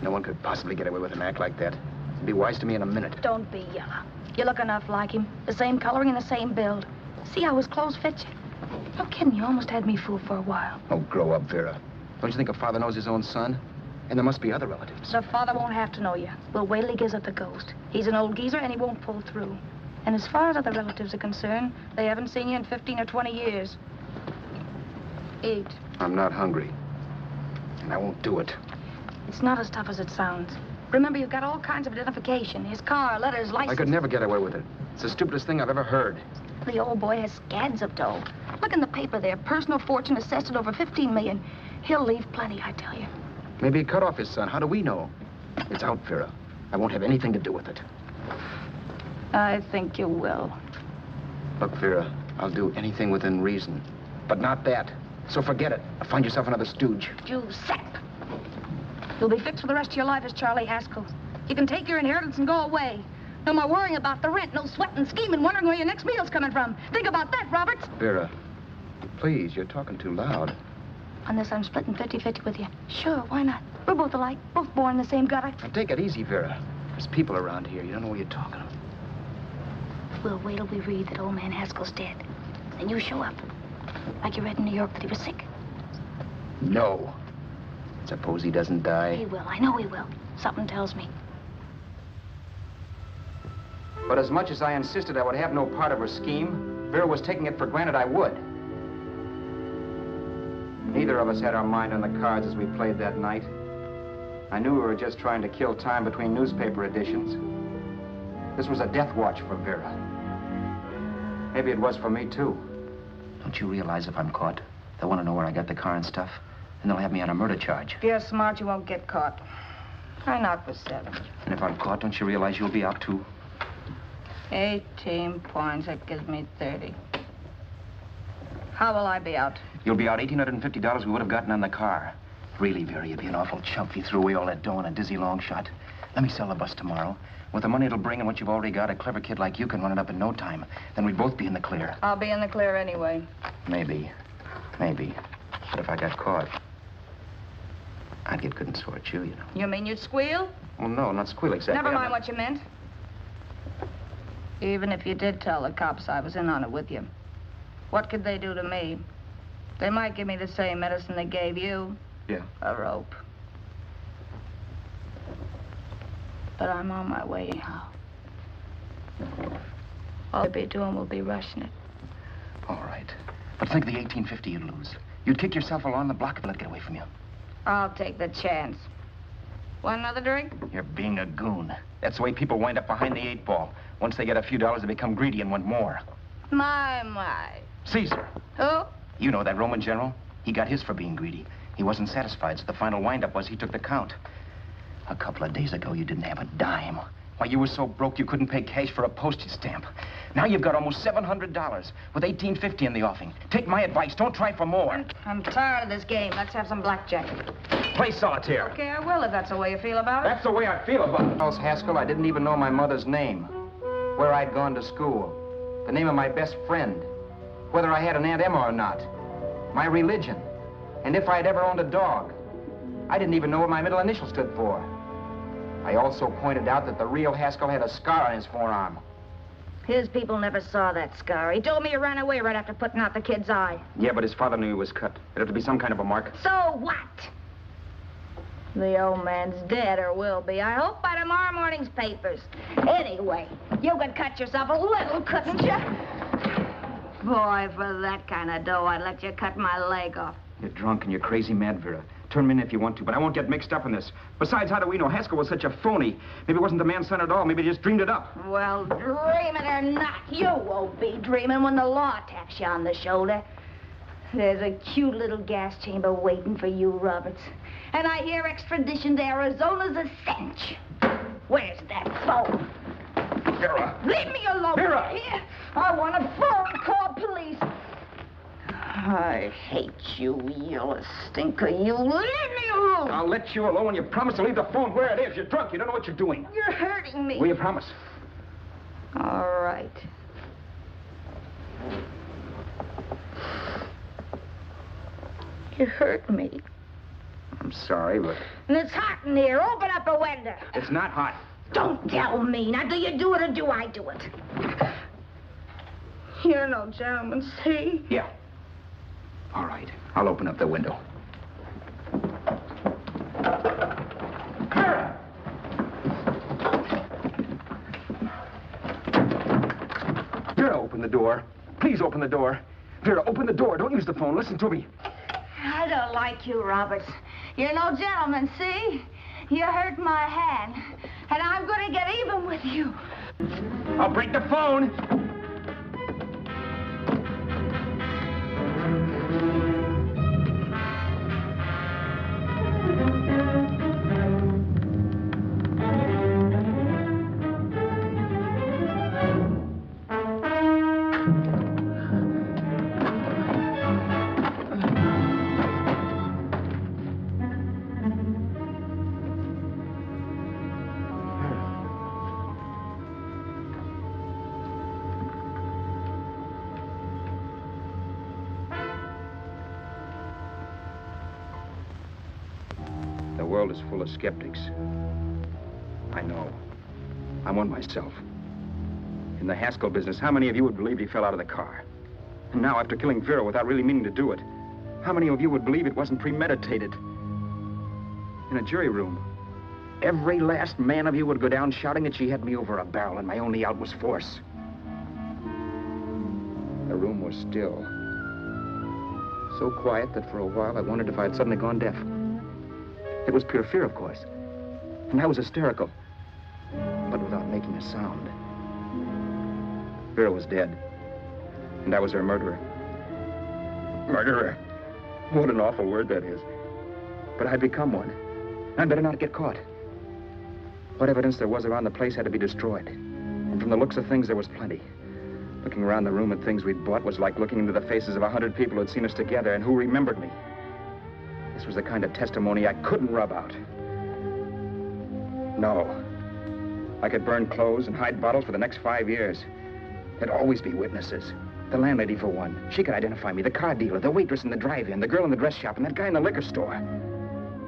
Speaker 2: No one could possibly get away with an act like that. It'd be wise to me in a minute.
Speaker 8: Don't be yellow. You look enough like him. The same coloring and the same build. See how his clothes fit you? No kidding, you almost had me fooled for a while.
Speaker 2: Oh, grow up, Vera. Don't you think a father knows his own son? And there must be other relatives.
Speaker 8: The father won't have to know you. We'll wait till he gives up the ghost. He's an old geezer and he won't pull through. And as far as other relatives are concerned, they haven't seen you in 15 or 20 years. Eat.
Speaker 2: I'm not hungry. And I won't do it.
Speaker 8: It's not as tough as it sounds. Remember, you've got all kinds of identification. His car, letters, license.
Speaker 2: I could never get away with it. It's the stupidest thing I've ever heard.
Speaker 8: The old boy has scads of dough. Look in the paper there. Personal fortune assessed at over $15 million. He'll leave plenty, I tell you.
Speaker 2: Maybe he cut off his son. How do we know? It's out, Vera. I won't have anything to do with it.
Speaker 8: I think you will.
Speaker 2: Look, Vera, I'll do anything within reason. But not that. So forget it. Or find yourself another stooge.
Speaker 8: You sap. You'll be fixed for the rest of your life as Charlie Haskell. You can take your inheritance and go away. No more worrying about the rent, no sweating, scheming, wondering where your next meal's coming from. Think about that, Roberts.
Speaker 2: Vera, please, you're talking too loud.
Speaker 8: On this, I'm splitting 50-50 with you. Sure, why not? We're both alike, both born in the same gutter.
Speaker 2: Now, take it easy, Vera. There's people around here. You don't know what you're talking about.
Speaker 8: We'll wait till we read that old man Haskell's dead. Then you show up. Like you read in New York that he was sick.
Speaker 2: No. Suppose he doesn't die.
Speaker 8: He will. I know he will. Something tells me.
Speaker 2: But as much as I insisted I would have no part of her scheme, Vera was taking it for granted I would. Neither of us had our mind on the cards as we played that night. I knew we were just trying to kill time between newspaper editions. This was a death watch for Vera. Maybe it was for me, too.
Speaker 4: Don't you realize if I'm caught, they'll want to know where I got the car and stuff, and they'll have me on a murder charge.
Speaker 8: If you're smart, you won't get caught. I knock for 7.
Speaker 4: And if I'm caught, don't you realize you'll be out, too?
Speaker 8: 18 points, that gives me 30. How will I be out?
Speaker 4: You'll be out $1,850 we would have gotten on the car. Really, Vera, you'd be an awful chump if you threw away all that dough on a dizzy long shot. Let me sell the bus tomorrow. With the money it'll bring and what you've already got, a clever kid like you can run it up in no time. Then we'd both be in the clear.
Speaker 8: I'll be in the clear anyway.
Speaker 4: Maybe. Maybe. But if I got caught, I'd get good and sore at you, you know.
Speaker 8: You mean you'd squeal?
Speaker 4: Well, no, not squeal exactly.
Speaker 8: Never mind what you meant. Even if you did tell the cops I was in on it with you, what could they do to me? They might give me the same medicine they gave you.
Speaker 4: Yeah.
Speaker 8: A rope. But I'm on my way now. All they'll be doing will be rushing it.
Speaker 4: All right. But think of the $1,850 you'd lose. You'd kick yourself along the block if let it get away from you.
Speaker 8: I'll take the chance. Want another drink?
Speaker 4: You're being a goon. That's the way people wind up behind the 8 ball. Once they get a few dollars, they become greedy and want more.
Speaker 8: My.
Speaker 4: Caesar.
Speaker 8: Who?
Speaker 4: You know that Roman general? He got his for being greedy. He wasn't satisfied, so the final wind-up was he took the count. A couple of days ago, you didn't have a dime. Why, you were so broke you couldn't pay cash for a postage stamp. Now you've got almost $700 with $1,850 in the offing. Take my advice. Don't try for more.
Speaker 8: I'm tired of this game. Let's have some blackjack.
Speaker 2: Play solitaire.
Speaker 8: Okay, I will if that's the way you feel about it.
Speaker 2: That's the way I feel about it. Haskell, I didn't even know my mother's name, where I'd gone to school, the name of my best friend, whether I had an Aunt Emma or not, my religion, and if I'd ever owned a dog. I didn't even know what my middle initial stood for. I also pointed out that the real Haskell had a scar on his forearm.
Speaker 8: His people never saw that scar. He told me he ran away right after putting out the kid's eye.
Speaker 2: Yeah, but his father knew he was cut. It'd have to be some kind of a mark.
Speaker 8: So what? The old man's dead, or will be. I hope by tomorrow morning's papers. Anyway, you could cut yourself a little, couldn't you? Boy, for that kind of dough, I'd let you cut my leg off.
Speaker 2: You're drunk and you're crazy mad, Vera. Turn me in if you want to, but I won't get mixed up in this. Besides, how do we know Haskell was such a phony? Maybe it wasn't the man's son at all. Maybe he just dreamed it up.
Speaker 8: Well, dreaming or not, you won't be dreaming when the law taps you on the shoulder. There's a cute little gas chamber waiting for you, Roberts. And I hear extradition to Arizona's a cinch. Where's that phone?
Speaker 2: Vera!
Speaker 8: Leave me alone.
Speaker 2: Vera!
Speaker 8: Here. I want a phone call, police. I hate you, you stinker. You leave me alone.
Speaker 2: I'll let you alone when you promise to leave the phone where it is. You're drunk. You don't know what you're doing.
Speaker 8: You're hurting me.
Speaker 2: Will you promise?
Speaker 8: All right. You hurt me.
Speaker 2: I'm sorry, but...
Speaker 8: And it's hot in here. Open up a window.
Speaker 2: It's not hot.
Speaker 8: Don't tell me. Now, do you do it or do I do it? You're no gentleman, see?
Speaker 2: Yeah. All right. I'll open up the window. Vera! Vera, open the door. Please open the door. Vera, open the door. Don't use the phone. Listen to me.
Speaker 8: I don't like you, Roberts. You're no gentleman, see? You hurt my hand, and I'm going to get even with you.
Speaker 2: I'll break the phone. The world is full of skeptics. I know. I'm one myself. In the Haskell business, how many of you would believe he fell out of the car? And now, after killing Vera without really meaning to do it, how many of you would believe it wasn't premeditated? In a jury room, every last man of you would go down shouting that she had me over a barrel and my only out was force. The room was still. So quiet that for a while I wondered if I had suddenly gone deaf. It was pure fear, of course. And I was hysterical, but without making a sound. Vera was dead, and I was her murderer. Murderer. What an awful word that is. But I'd become one. I'd better not get caught. What evidence there was around the place had to be destroyed. And from the looks of things, there was plenty. Looking around the room at things we'd bought was like looking into the faces of 100 people who had seen us together and who remembered me. This was the kind of testimony I couldn't rub out. No. I could burn clothes and hide bottles for the next 5 years. There'd always be witnesses. The landlady, for one. She could identify me. The car dealer, the waitress in the drive-in, the girl in the dress shop, and that guy in the liquor store.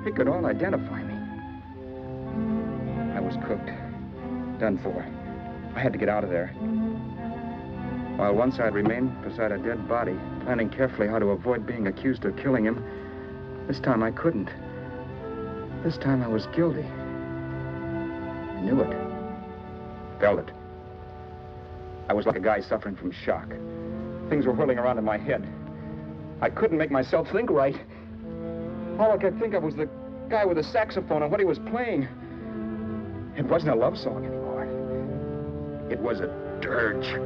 Speaker 2: They could all identify me. I was cooked. Done for. I had to get out of there. While once I'd remained beside a dead body, planning carefully how to avoid being accused of killing him, this time I couldn't. This time I was guilty. I knew it. Felt it. I was like a guy suffering from shock. Things were whirling around in my head. I couldn't make myself think right. All I could think of was the guy with the saxophone and what he was playing. It wasn't a love song anymore. It was a dirge.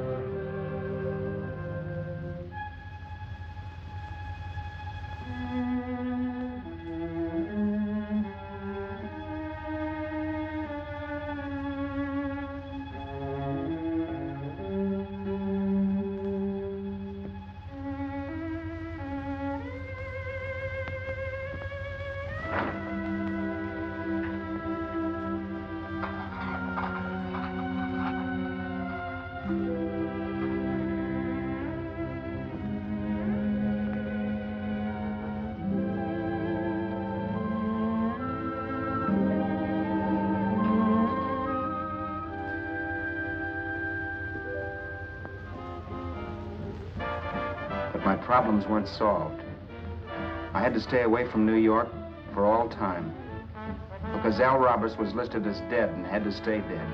Speaker 2: Problems weren't solved. I had to stay away from New York for all time because Al Roberts was listed as dead and had to stay dead.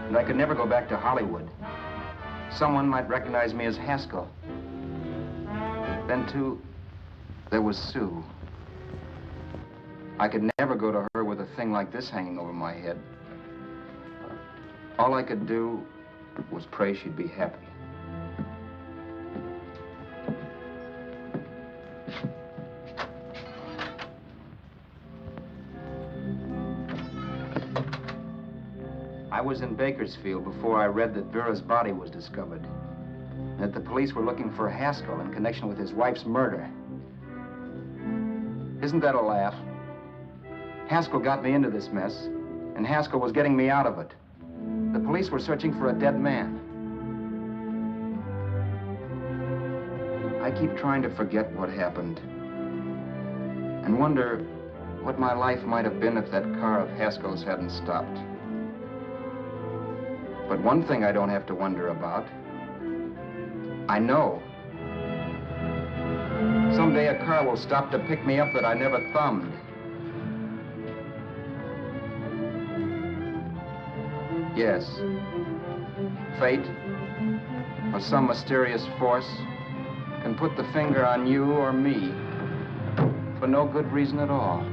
Speaker 2: And I could never go back to Hollywood. Someone might recognize me as Haskell. Then, too, there was Sue. I could never go to her with a thing like this hanging over my head. All I could do was pray she'd be happy. I was in Bakersfield before I read that Vera's body was discovered, and that the police were looking for Haskell in connection with his wife's murder. Isn't that a laugh? Haskell got me into this mess, and Haskell was getting me out of it. The police were searching for a dead man. I keep trying to forget what happened, and wonder what my life might have been if that car of Haskell's hadn't stopped. But one thing I don't have to wonder about. I know. Someday a car will stop to pick me up that I never thumbed. Yes. Fate, or some mysterious force, can put the finger on you or me for no good reason at all.